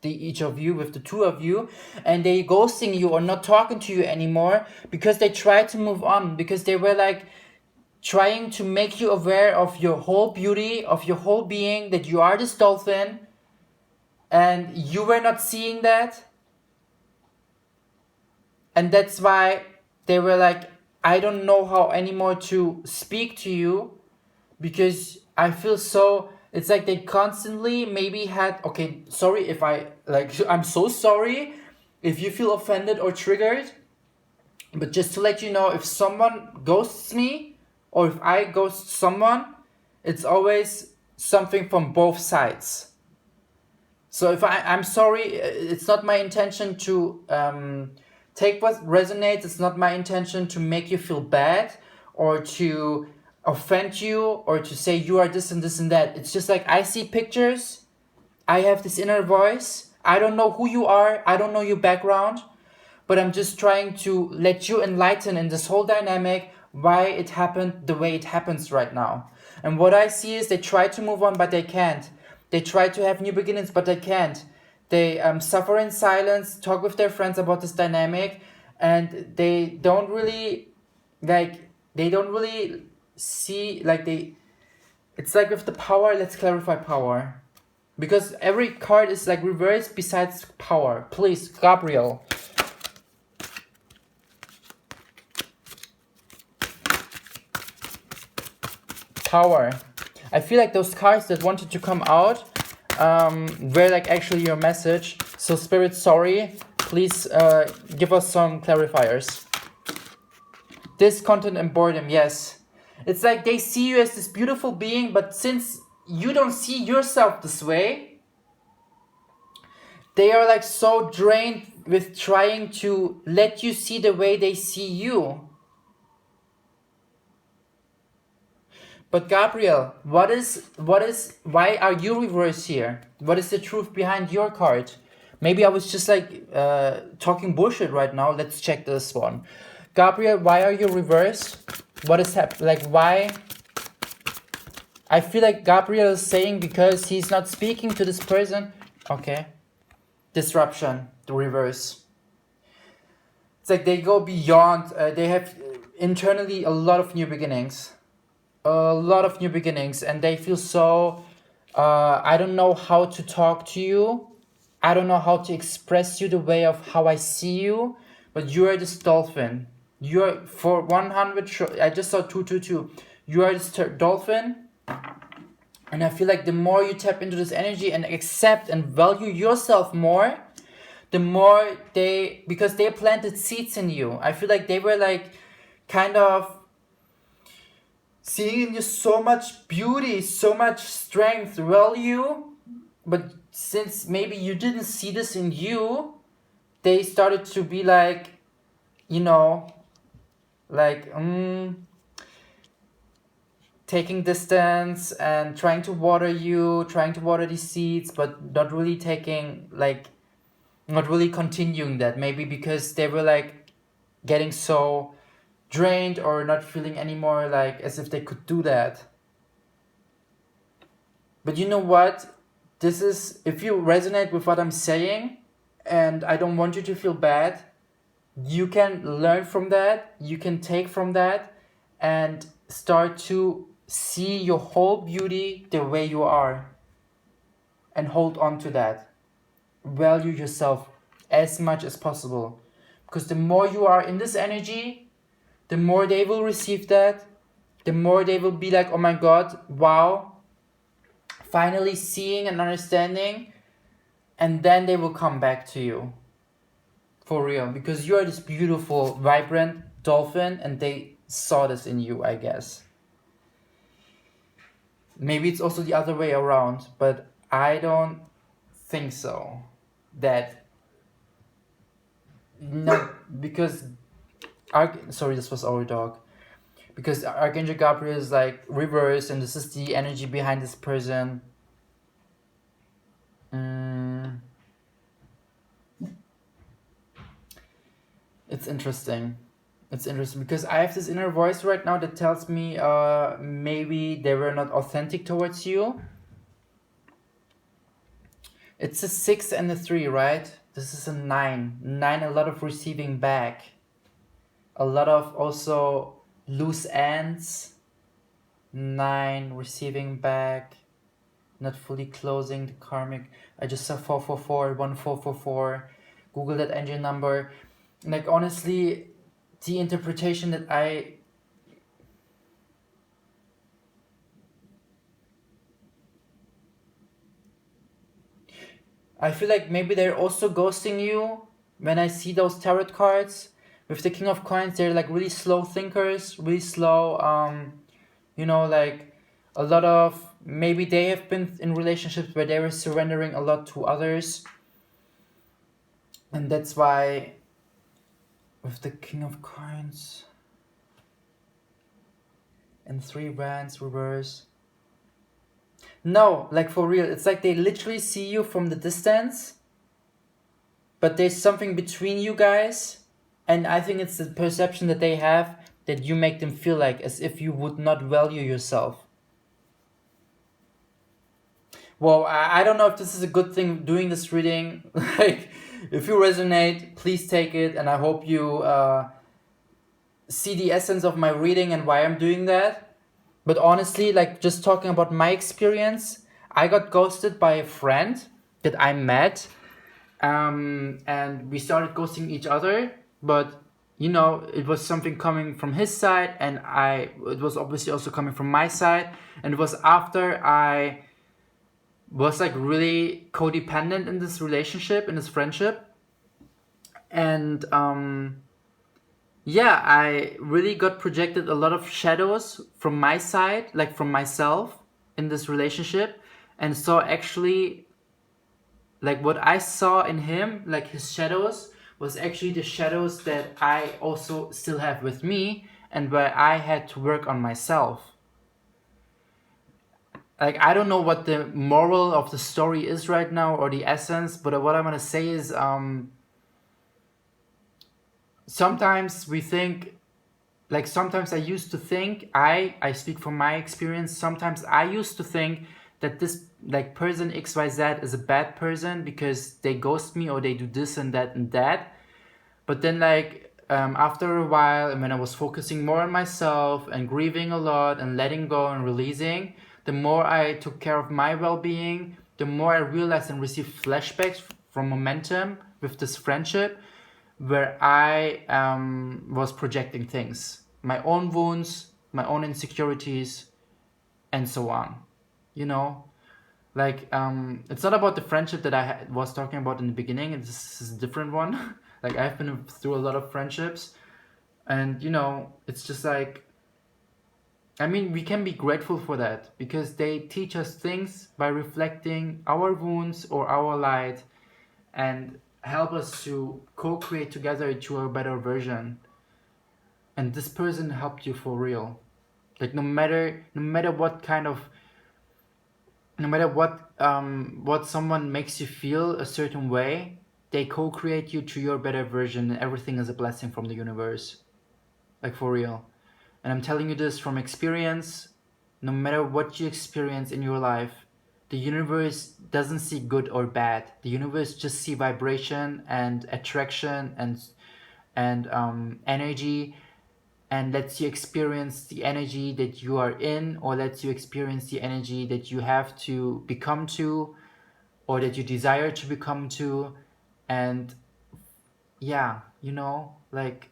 each of you, with the two of you, and they ghosting you or not talking to you anymore because they try to move on, because they were like trying to make you aware of your whole beauty, of your whole being, that you are this dolphin, and you were not seeing that. And that's why they were like, I don't know how anymore to speak to you, because I feel so, it's like they constantly maybe had, okay, sorry if I, like, I'm so sorry if you feel offended or triggered, but just to let you know, if someone ghosts me or if I ghost someone, it's always something from both sides. So if I'm sorry, it's not my intention to take what resonates. It's not my intention to make you feel bad or to offend you or to say you are this and this and that. It's just like I see pictures. I have this inner voice. I don't know who you are. I don't know your background. But I'm just trying to let you enlighten in this whole dynamic why it happened the way it happens right now. And what I see is they try to move on, but they can't. They try to have new beginnings, but they can't. They suffer in silence, talk with their friends about this dynamic, and they don't really see, it's like with the power, let's clarify power. Because every card is like reversed besides power. Please, Gabriel. Power. I feel like those cards that wanted to come out were like actually your message. So Spirit, sorry, please give us some clarifiers. Discontent and boredom, yes. It's like they see you as this beautiful being, but since you don't see yourself this way, they are like so drained with trying to let you see the way they see you. But Gabriel, why are you reversed here? What is the truth behind your card? Maybe I was just like talking bullshit right now. Let's check this one. Gabriel, why are you reversed? What is happening? Like, why? I feel like Gabriel is saying because he's not speaking to this person. Okay. Disruption, the reverse. It's like they go beyond, they have internally a lot of new beginnings. And they feel so I don't know how to talk to you. I don't know how to express you the way of how I see you, but you are this dolphin. You're for 100 I just saw 222. You are this dolphin, and I feel like the more you tap into this energy and accept and value yourself more, the more because they planted seeds in you. I feel like they were like kind of seeing in you so much beauty, so much strength, value, but since maybe you didn't see this in you, they started to be like, taking distance and trying to water these seeds, but not really continuing that. Maybe because they were like getting so drained or not feeling anymore like as if they could do that. But you know what? This is, if you resonate with what I'm saying, and I don't want you to feel bad, you can learn from that, you can take from that, and start to see your whole beauty the way you are. And hold on to that. Value yourself as much as possible. Because the more you are in this energy, the more they will receive that, the more they will be like, oh my God, wow, finally seeing and understanding, and then they will come back to you. For real, because you are this beautiful, vibrant dolphin, and they saw this in you, I guess. Maybe it's also the other way around, but I don't think so. No, because sorry, this was our dog. Because Archangel Gabriel is like reverse, and this is the energy behind this person. It's interesting. It's interesting because I have this inner voice right now that tells me maybe they were not authentic towards you. It's a 6 and a 3, right? This is a 9. 9, a lot of receiving back. A lot of also loose ends. 9, receiving back. Not fully closing the karmic. I just saw 444, 1444. Google that engine number. Like, honestly, the interpretation that I feel like maybe they're also ghosting you when I see those tarot cards. With the King of Coins, they're like really slow thinkers, really slow, like a lot of, maybe they have been in relationships where they were surrendering a lot to others. And that's why with the King of Coins and 3 Wands reverse. No, like for real, it's like they literally see you from the distance, but there's something between you guys, and I think it's the perception that they have that you make them feel like as if you would not value yourself. Well, I don't know if this is a good thing doing this reading. Like, if you resonate, please take it, and I hope you see the essence of my reading and why I'm doing that. But honestly, like, just talking about my experience, I got ghosted by a friend that I met, and we started ghosting each other. But it was something coming from his side, and it was obviously also coming from my side. And it was after I was like really codependent in this relationship, in this friendship, and I really got projected a lot of shadows from my side, like from myself in this relationship, and so actually, like what I saw in him, like his shadows, was actually the shadows that I also still have with me, and where I had to work on myself. Like, I don't know what the moral of the story is right now, or the essence, but what I'm gonna say is, sometimes we think, like, sometimes I used to think, I speak from my experience, sometimes I used to think that this, like, person XYZ is a bad person because they ghost me or they do this and that and that. But then, like, after a while, and when I was focusing more on myself and grieving a lot and letting go and releasing, the more I took care of my well-being, the more I realized and received flashbacks from momentum with this friendship, where I was projecting things, my own wounds, my own insecurities, and so on. Like, it's not about the friendship that I was talking about in the beginning. This is a different one. Like, I've been through a lot of friendships, and it's just like, I mean, we can be grateful for that because they teach us things by reflecting our wounds or our light, and help us to co-create together to a better version. And this person helped you for real. Like, no matter what someone makes you feel a certain way, they co-create you to your better version, and everything is a blessing from the universe. Like, for real. And I'm telling you this from experience. No matter what you experience in your life, the universe doesn't see good or bad. The universe just see vibration and attraction and energy, and lets you experience the energy that you are in, or lets you experience the energy that you have to become to, or that you desire to become to. And like,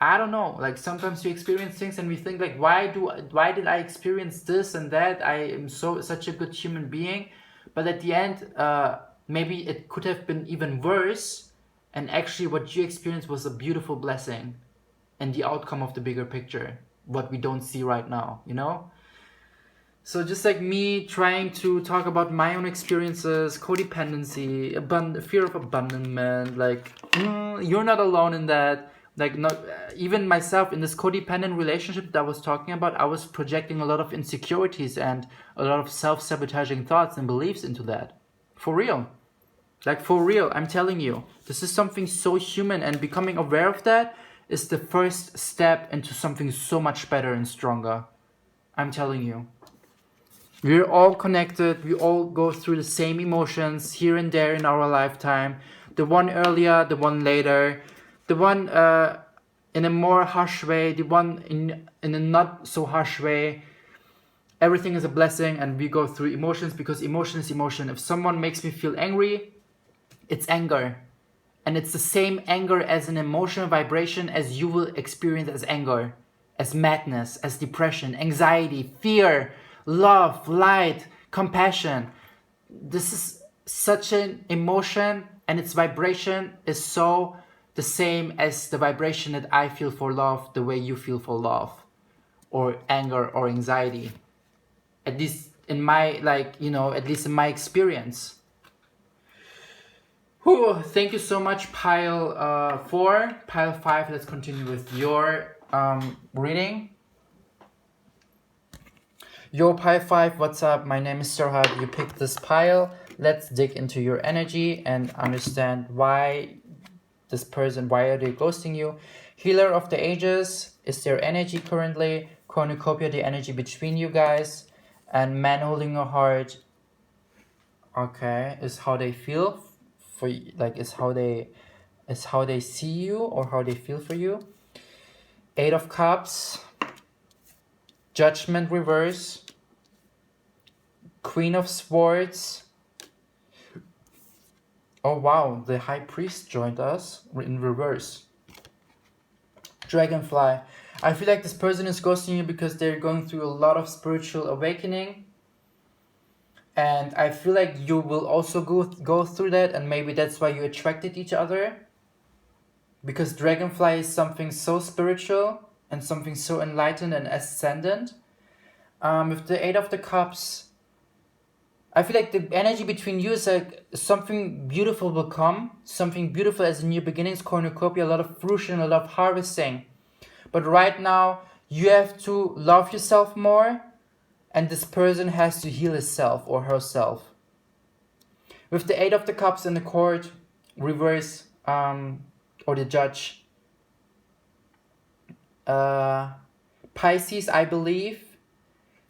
I don't know, like, sometimes we experience things and we think, like, why did I experience this and that? I am such a good human being. But at the end, maybe it could have been even worse, and actually what you experienced was a beautiful blessing and the outcome of the bigger picture, what we don't see right now. So just like me trying to talk about my own experiences, codependency, fear of abandonment, like, you're not alone in that. Like, not even myself in this codependent relationship that I was talking about, I was projecting a lot of insecurities and a lot of self-sabotaging thoughts and beliefs into that. For real. Like, for real, I'm telling you, this is something so human, and becoming aware of that is the first step into something so much better and stronger. I'm telling you. We're all connected. We all go through the same emotions here and there in our lifetime. The one earlier, the one later, the one in a more harsh way, the one in a not so harsh way. Everything is a blessing, and we go through emotions because emotion is emotion. If someone makes me feel angry, it's anger. And it's the same anger as an emotional vibration as you will experience as anger, as madness, as depression, anxiety, fear, love, light, compassion. This is such an emotion, and its vibration is so the same as the vibration that I feel for love, the way you feel for love or anger or anxiety. At least in my, at least in my experience. Whew, thank you so much, pile 4. Pile 5, let's continue with your reading. Yo, pile 5, what's up? My name is Serhat. You picked this pile. Let's dig into your energy and understand why this person, why are they ghosting you? Healer of the Ages is their energy currently. Cornucopia, the energy between you guys. And man holding a heart, okay, is how they feel for you, like is how they see you or how they feel for you. 8 of Cups, Judgment reverse, Queen of Swords. Oh wow, the High Priest joined us in reverse. Dragonfly. I feel like this person is ghosting you because they're going through a lot of spiritual awakening. And I feel like you will also go through that, and maybe that's why you attracted each other. Because Dragonfly is something so spiritual and something so enlightened and ascendant. With the 8 of the Cups, I feel like the energy between you is like something beautiful will come. Something beautiful as a new beginnings, cornucopia, a lot of fruition, a lot of harvesting. But right now, you have to love yourself more, and this person has to heal himself or herself. With the 8 of the Cups in the court, reverse, or the Judge. Pisces, I believe.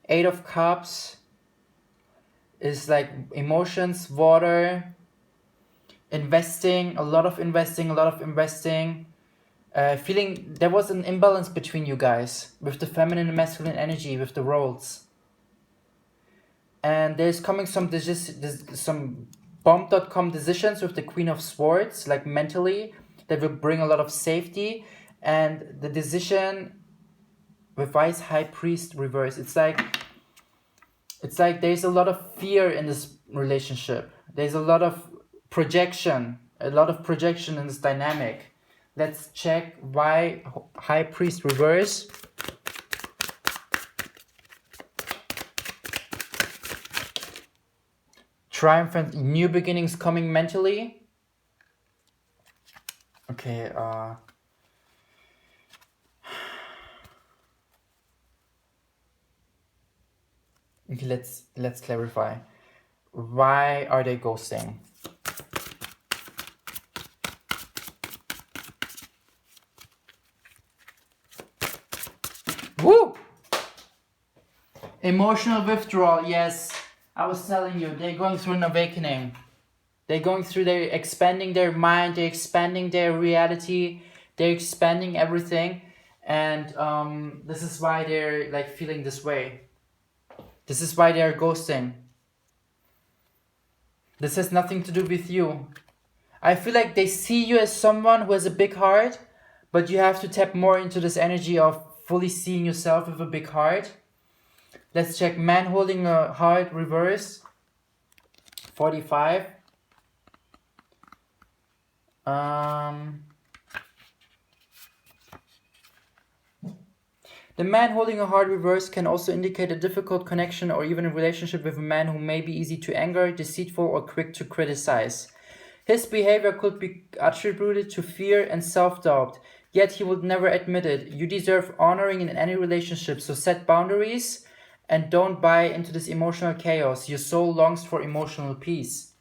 8 of Cups is like emotions, water, investing, a lot of investing. Feeling there was an imbalance between you guys with the feminine and masculine energy, with the roles. And there's coming some bomb.com decisions with the Queen of Swords, like mentally, that will bring a lot of safety. And the decision with Vice High Priest reverse, it's like there's a lot of fear in this relationship. There's a lot of projection in this dynamic. Let's check why High Priest reverse. Triumphant, new beginnings coming mentally. Okay, okay, let's clarify. Why are they ghosting? Woo! Emotional withdrawal, yes. I was telling you, they're going through an awakening. They're expanding their mind, they're expanding their reality, they're expanding everything. And this is why they're like feeling this way. This is why they're ghosting. This has nothing to do with you. I feel like they see you as someone who has a big heart, but you have to tap more into this energy of fully seeing yourself with a big heart. Let's check man holding a heart reverse. 45. The man holding a heart reverse can also indicate a difficult connection or even a relationship with a man who may be easy to anger, deceitful, or quick to criticize. His behavior could be attributed to fear and self-doubt, yet he would never admit it. You deserve honoring in any relationship, so set boundaries and don't buy into this emotional chaos. Your soul longs for emotional peace.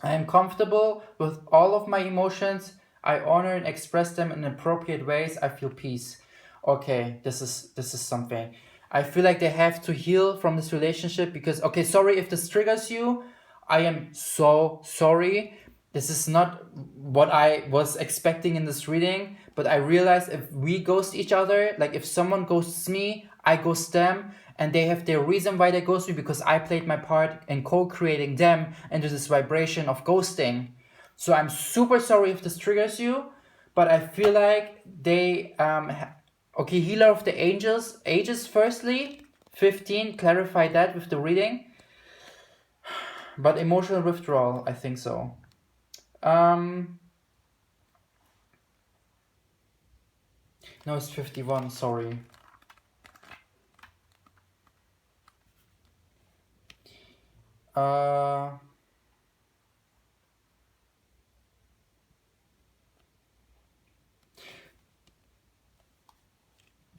I am comfortable with all of my emotions. I honor and express them in appropriate ways. I feel peace. Okay, this is something. I feel like they have to heal from this relationship because, okay, sorry if this triggers you. I am so sorry. This is not what I was expecting in this reading, but I realized if we ghost each other, like if someone ghosts me, I ghost them, and they have their reason why they ghost me because I played my part in co-creating them into this vibration of ghosting. So I'm super sorry if this triggers you, but I feel like they okay, healer of the angels, ages firstly, 15, clarify that with the reading. But emotional withdrawal, I think so. No, it's 51, sorry.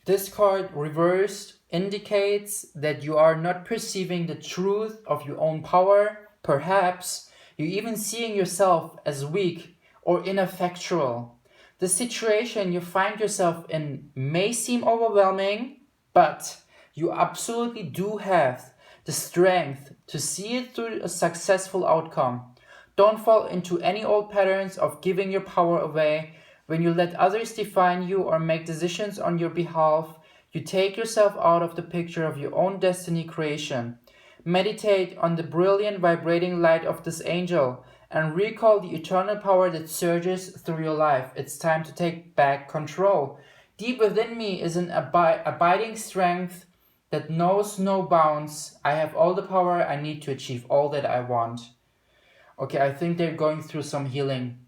This card reversed indicates that you are not perceiving the truth of your own power. Perhaps you're even seeing yourself as weak or ineffectual. The situation you find yourself in may seem overwhelming, but you absolutely do have the strength to see it through a successful outcome. Don't fall into any old patterns of giving your power away. When you let others define you or make decisions on your behalf, you take yourself out of the picture of your own destiny creation. Meditate on the brilliant vibrating light of this angel and recall the eternal power that surges through your life. It's time to take back control. Deep within me is an abiding strength that knows no bounds. I have all the power I need to achieve all that I want. Okay, I think they're going through some healing.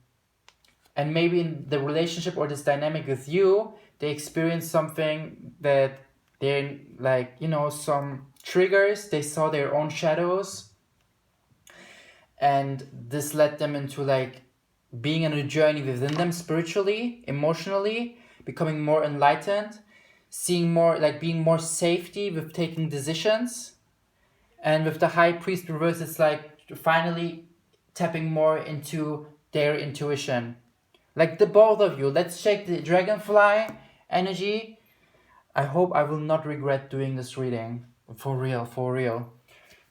And maybe in the relationship or this dynamic with you, they experience something that they're like, some triggers. They saw their own shadows. And this led them into like being on a journey within them spiritually, emotionally, becoming more enlightened, seeing more, like being more safety with taking decisions. And with the High Priest reverse, it's like finally tapping more into their intuition. Like the both of you. Let's check the dragonfly energy. I hope I will not regret doing this reading. For real, for real.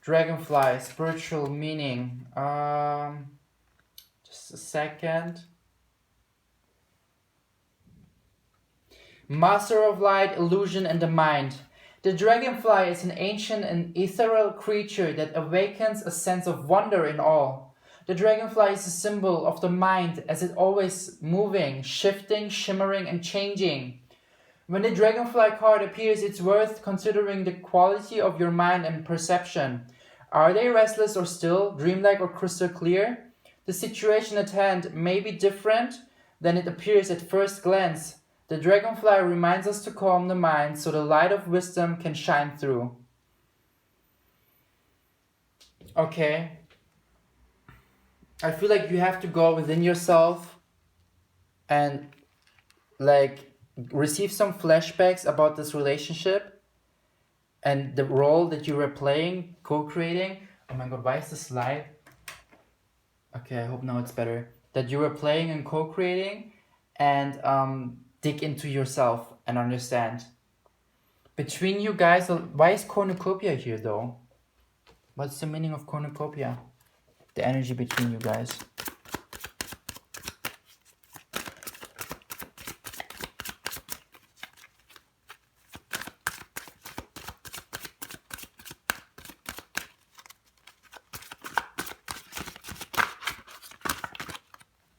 Dragonfly, spiritual meaning. Just a second. Master of light, illusion, and the mind. The dragonfly is an ancient and ethereal creature that awakens a sense of wonder in all. The dragonfly is a symbol of the mind as it always moving, shifting, shimmering, and changing. When the dragonfly card appears, it's worth considering the quality of your mind and perception. Are they restless or still, dreamlike or crystal clear? The situation at hand may be different than it appears at first glance. The dragonfly reminds us to calm the mind so the light of wisdom can shine through. Okay. I feel like you have to go within yourself and like receive some flashbacks about this relationship and the role that you were playing, co-creating. Oh my god, why is this light? Okay, I hope now it's better. That you were playing and co-creating and dig into yourself and understand. Between you guys, why is cornucopia here though? What's the meaning of cornucopia? The energy between you guys.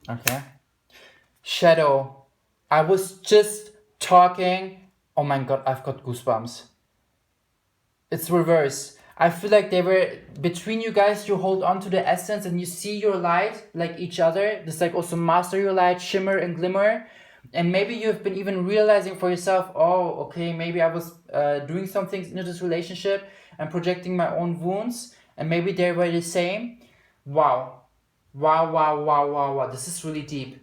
Okay. Shadow. I was just talking. Oh my god, I've got goosebumps. It's reverse. I feel like they were between you guys. You hold on to the essence and you see your light like each other. This like also master your light, shimmer and glimmer. And maybe you've been even realizing for yourself, oh, okay, maybe I was doing some things into this relationship and projecting my own wounds. And maybe they were the same. Wow. Wow, wow, wow, wow, wow. This is really deep.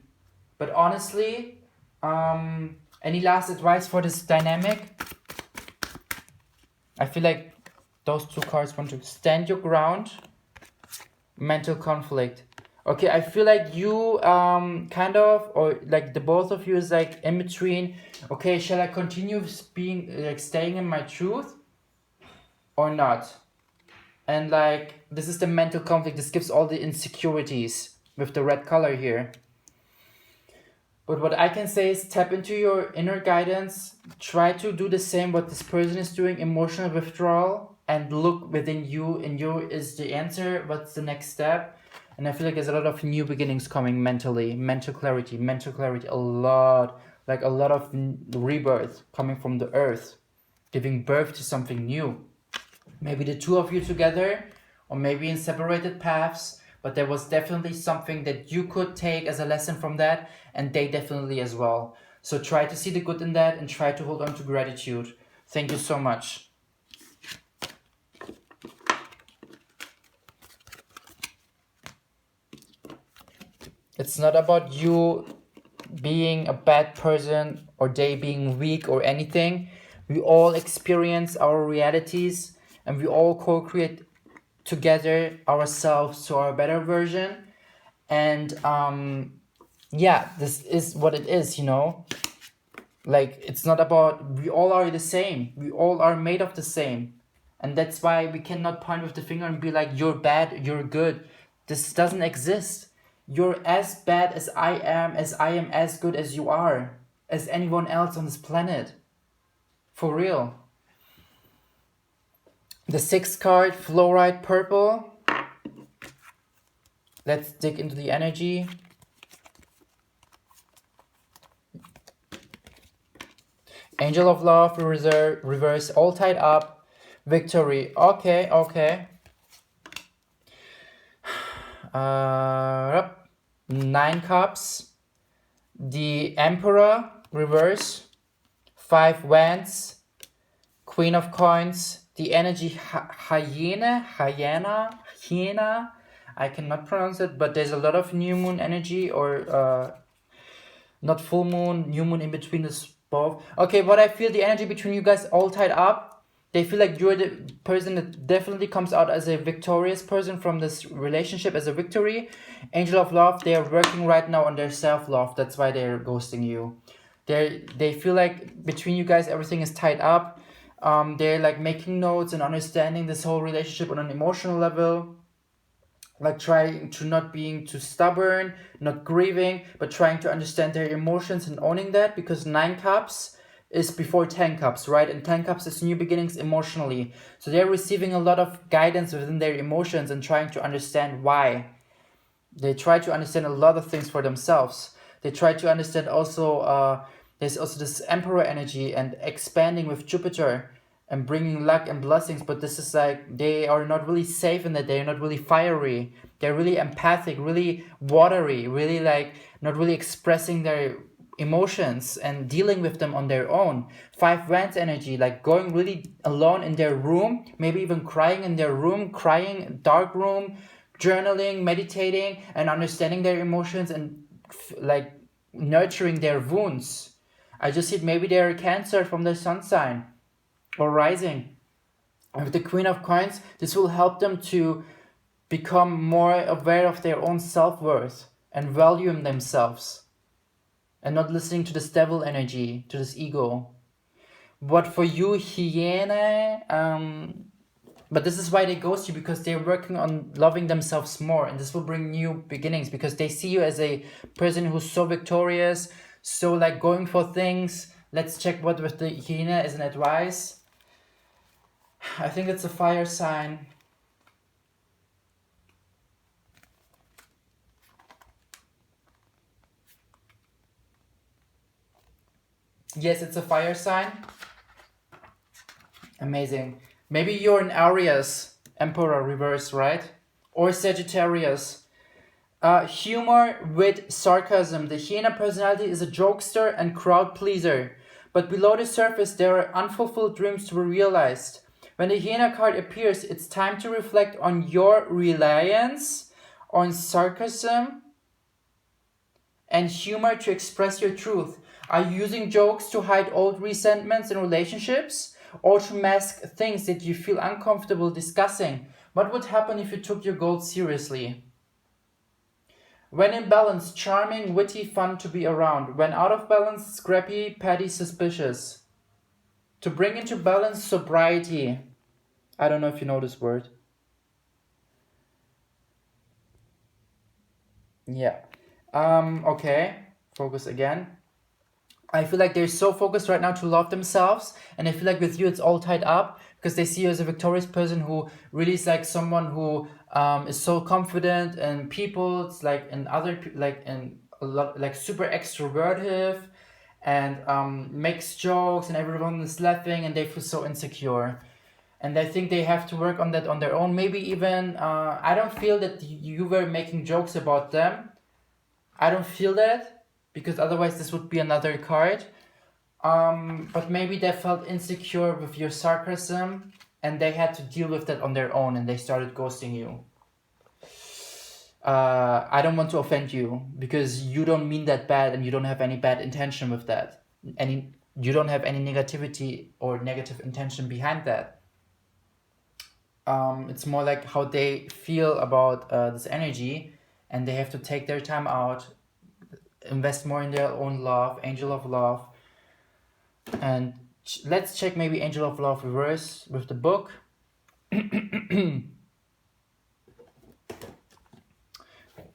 But honestly, any last advice for this dynamic? I feel like those two cards want to stand your ground. Mental conflict. Okay, I feel like you kind of, or like the both of you is like in between. Okay, shall I continue being like staying in my truth or not? And like this is the mental conflict. This gives all the insecurities with the red color here. But what I can say is tap into your inner guidance. Try to do the same what this person is doing, emotional withdrawal, and look within you. And you is the answer. What's the next step? And I feel like there's a lot of new beginnings coming mentally, mental clarity, a lot, like a lot of rebirth coming from the earth, giving birth to something new. Maybe the two of you together, or maybe in separated paths, but there was definitely something that you could take as a lesson from that, and they definitely as well. So try to see the good in that and try to hold on to gratitude. Thank you so much. It's not about you being a bad person or they being weak or anything. We all experience our realities and we all co-create together ourselves to our better version. And yeah, this is what it is, you know. Like it's not about we all are the same. We all are made of the same. And that's why we cannot point with the finger and be like, you're bad, you're good. This doesn't exist. You're as bad as I am as good as you are, as anyone else on this planet. For real. The sixth card, fluorite purple. Let's dig into the energy. Angel of Love, reverse, all tied up. Victory. Okay, okay. 9 cups. The Emperor, reverse. 5 wands. Queen of coins. The energy hyena. I cannot pronounce it, but there's a lot of new moon energy, or not full moon, new moon in between this both. Okay, what I feel the energy between you guys all tied up. They feel like you're the person that definitely comes out as a victorious person from this relationship, as a victory. Angel of Love, they are working right now on their self-love. That's why they're ghosting you. They feel like between you guys everything is tied up. They're like making notes and understanding this whole relationship on an emotional level. Like trying to not being too stubborn, not grieving, but trying to understand their emotions and owning that, because 9 cups is before 10 cups, right? And 10 cups is new beginnings emotionally. So they're receiving a lot of guidance within their emotions and trying to understand why. They try to understand a lot of things for themselves. They try to understand also, there's also this Emperor energy and expanding with Jupiter and bringing luck and blessings, but this is like they are not really safe in that. They're not really fiery. They're really empathic, really watery, really like not really expressing their emotions and dealing with them on their own. 5 wands energy, like going really alone in their room, maybe even crying in their room, crying dark room, journaling, meditating, and understanding their emotions and like nurturing their wounds. I just said maybe they're a Cancer from the sun sign or rising. And with the Queen of Coins, this will help them to become more aware of their own self-worth and valuing themselves and not listening to this devil energy, to this ego. But for you, hyena, but this is why they ghost you, because they're working on loving themselves more, and this will bring new beginnings because they see you as a person who's so victorious, so like going for things. Let's check what with the hyena is an advice. I think it's a fire sign. Yes, it's a fire sign. Amazing. Maybe you're an Aries, Emperor reverse, right? Or Sagittarius. Humor with sarcasm. The hyena personality is a jokester and crowd pleaser. But below the surface, there are unfulfilled dreams to be realized. When the hyena card appears, it's time to reflect on your reliance on sarcasm and humor to express your truth. Are you using jokes to hide old resentments in relationships, or to mask things that you feel uncomfortable discussing? What would happen if you took your goals seriously? When in balance, charming, witty, fun to be around. When out of balance, scrappy, petty, suspicious. To bring into balance, sobriety. I don't know if you know this word. Yeah. Okay. Focus again. I feel like they're so focused right now to love themselves, and I feel like with you it's all tied up because they see you as a victorious person who really is like someone who is so confident in people. It's like in other like in a lot like super extroverted, and makes jokes, and everyone is laughing, and they feel so insecure. And I think they have to work on that on their own. Maybe even I don't feel that you were making jokes about them. I don't feel that because otherwise this would be another card. But maybe they felt insecure with your sarcasm and they had to deal with that on their own and they started ghosting you. I don't want to offend you because you don't mean that bad and you don't have any bad intention with that. You don't have any negativity or negative intention behind that. It's more like how they feel about this energy, and they have to take their time out, invest more in their own love, angel of love. And let's check maybe angel of love reverse with the book.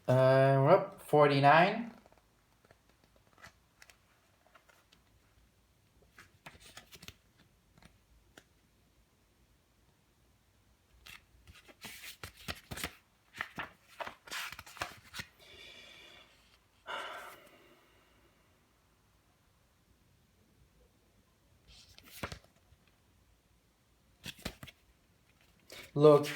49. Look,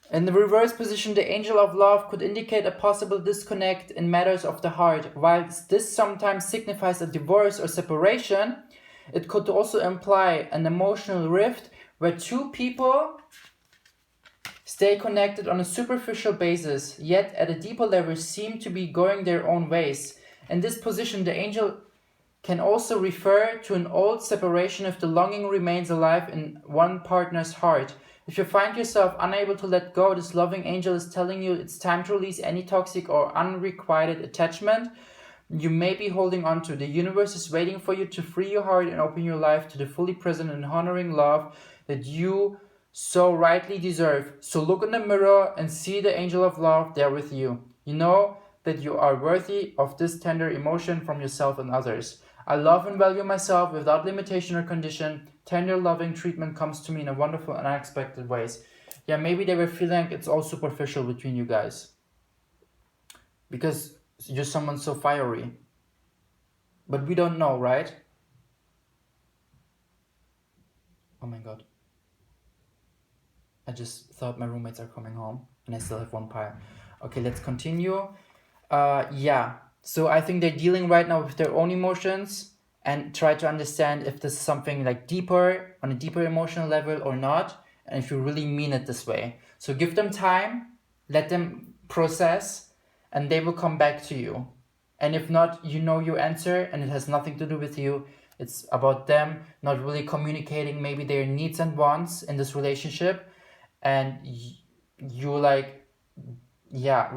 in the reverse position, the angel of love could indicate a possible disconnect in matters of the heart. Whilst this sometimes signifies a divorce or separation, it could also imply an emotional rift where two people stay connected on a superficial basis, yet at a deeper level seem to be going their own ways. In this position, the angel can also refer to an old separation if the longing remains alive in one partner's heart. If you find yourself unable to let go, this loving angel is telling you it's time to release any toxic or unrequited attachment you may be holding on to. The universe is waiting for you to free your heart and open your life to the fully present and honoring love that you so rightly deserve. So look in the mirror and see the angel of love there with you. You know that you are worthy of this tender emotion from yourself and others. I love and value myself without limitation or condition. Tender, loving treatment comes to me in a wonderful and unexpected ways. Yeah, maybe they were feeling it's all superficial between you guys. Because you're someone so fiery. But we don't know, right? Oh my god. I just thought my roommates are coming home and I still have one pile. Okay, let's continue. Yeah. So I think they're dealing right now with their own emotions and try to understand if this is something like deeper, on a deeper emotional level or not, and if you really mean it this way. So give them time, let them process, and they will come back to you. And if not, you know your answer and it has nothing to do with you. It's about them not really communicating maybe their needs and wants in this relationship. And you like, yeah,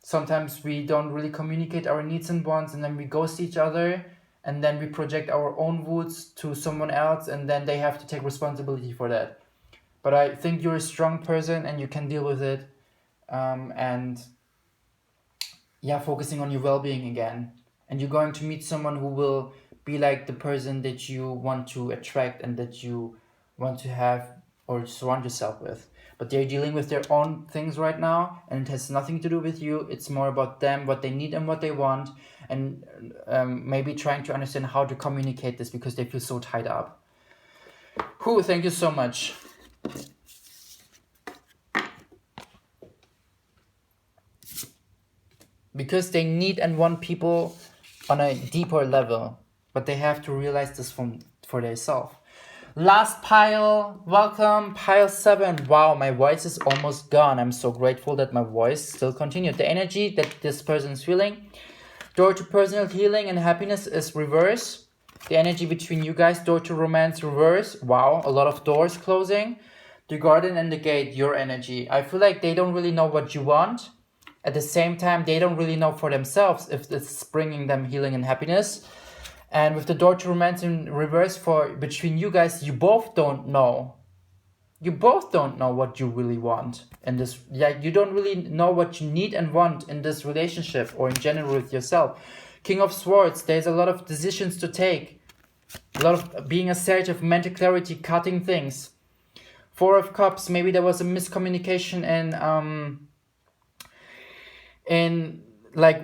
sometimes we don't really communicate our needs and wants, and then we ghost each other, and then we project our own wounds to someone else, and then they have to take responsibility for that. But I think you're a strong person and you can deal with it. And yeah, focusing on your well-being again. And you're going to meet someone who will be like the person that you want to attract and that you want to have or surround yourself with. But they're dealing with their own things right now, and it has nothing to do with you. It's more about them, what they need and what they want, and maybe trying to understand how to communicate this because they feel so tied up. Whew, thank you so much. Because they need and want people on a deeper level, but they have to realize this for themselves. Last pile, welcome, pile 7. Wow, my voice is almost gone. I'm so grateful that my voice still continued. The energy that this person is feeling. Door to personal healing and happiness is reverse. The energy between you guys, door to romance, reverse. Wow, a lot of doors closing. The Garden and the Gate, your energy. I feel like they don't really know what you want. At the same time, they don't really know for themselves if it's bringing them healing and happiness. And with the Door to Romance in reverse, for between you guys, you both don't know. You both don't know what you really want in this. Yeah, you don't really know what you need and want in this relationship or in general with yourself. King of Swords, there's a lot of decisions to take. A lot of being assertive, mental clarity, cutting things. Four of Cups, maybe there was a miscommunication in like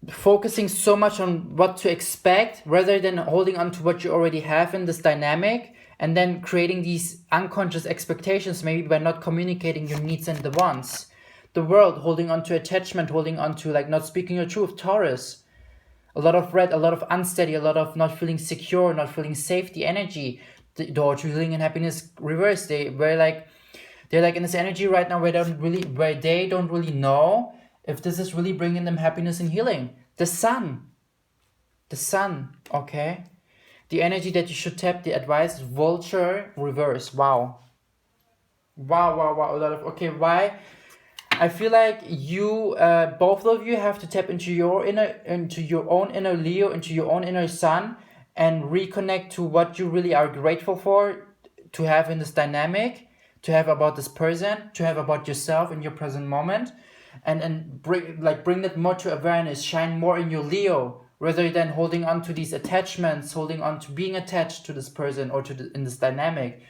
focusing so much on what to expect rather than holding on to what you already have in this dynamic, and then creating these unconscious expectations maybe by not communicating your needs and the wants. The World, holding on to attachment, holding on to like not speaking your truth. Taurus, a lot of red, a lot of unsteady, a lot of not feeling secure, not feeling safety energy. The Door to Healing and Happiness reverse, they're like in this energy right now where they don't really know if this is really bringing them happiness and healing. The Sun, okay? The energy that you should tap, the advice, Vulture, reverse. Wow. A lot of, okay, why? I feel like you, both of you have to tap into your own inner Leo, into your own inner Sun, and reconnect to what you really are grateful for, to have in this dynamic, to have about this person, to have about yourself in your present moment. And bring that more to awareness, shine more in your Leo, rather than holding on to these attachments, holding on to being attached to this person or in this dynamic.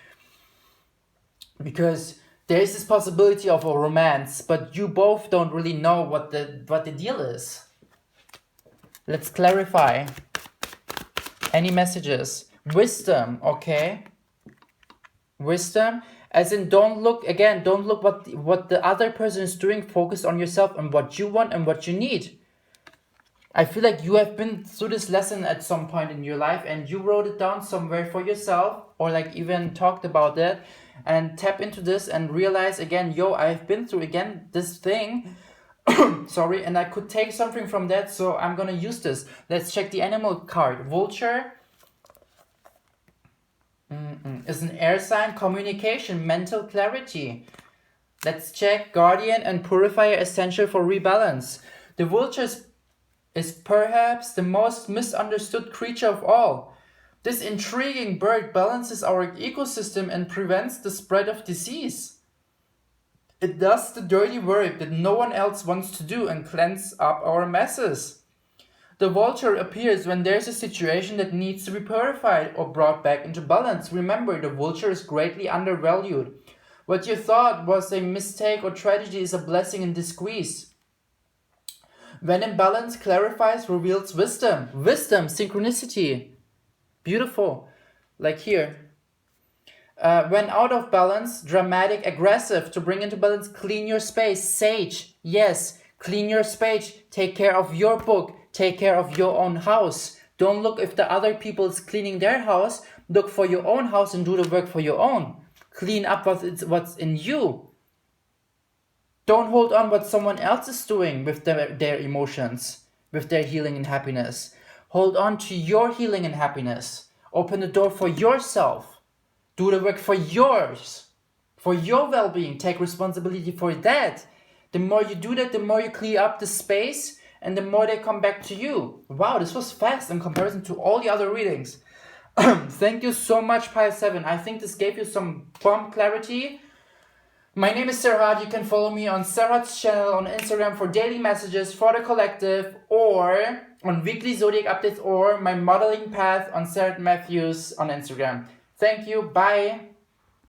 Because there is this possibility of a romance, but you both don't really know what the deal is. Let's clarify. Any messages? Wisdom, okay? Wisdom. As in, don't look what the other person is doing. Focus on yourself and what you want and what you need. I feel like you have been through this lesson at some point in your life and you wrote it down somewhere for yourself, or like even talked about it, and tap into this and realize again, I've been through again this thing. Sorry, and I could take something from that, so I'm gonna use this. Let's check the animal card. Vulture. Is an air sign, communication, mental clarity. Let's check Guardian and Purifier, essential for rebalance. The vulture is perhaps the most misunderstood creature of all. This intriguing bird balances our ecosystem and prevents the spread of disease. It does the dirty work that no one else wants to do and cleans up our messes. The vulture appears when there's a situation that needs to be purified or brought back into balance. Remember, the vulture is greatly undervalued. What you thought was a mistake or tragedy is a blessing in disguise. When in balance, clarifies, reveals wisdom. Wisdom, synchronicity. Beautiful. Like here. When out of balance, dramatic, aggressive. To bring into balance, clean your space. Sage. Yes, clean your space. Take care of your book. Take care of your own house. Don't look if the other people is cleaning their house. Look for your own house and do the work for your own. Clean up what's in you. Don't hold on what someone else is doing with their emotions, with their healing and happiness. Hold on to your healing and happiness. Open the door for yourself. Do the work for yours, for your well-being. Take responsibility for that. The more you do that, the more you clear up the space, and the more they come back to you. Wow, this was fast in comparison to all the other readings. Thank you so much, Pile 7. I think this gave you some bomb clarity. My name is Serhat. You can follow me on Serhat's channel on Instagram for daily messages for the collective, or on weekly zodiac updates, or my modeling path on Serhat Matthews on Instagram. Thank you. Bye.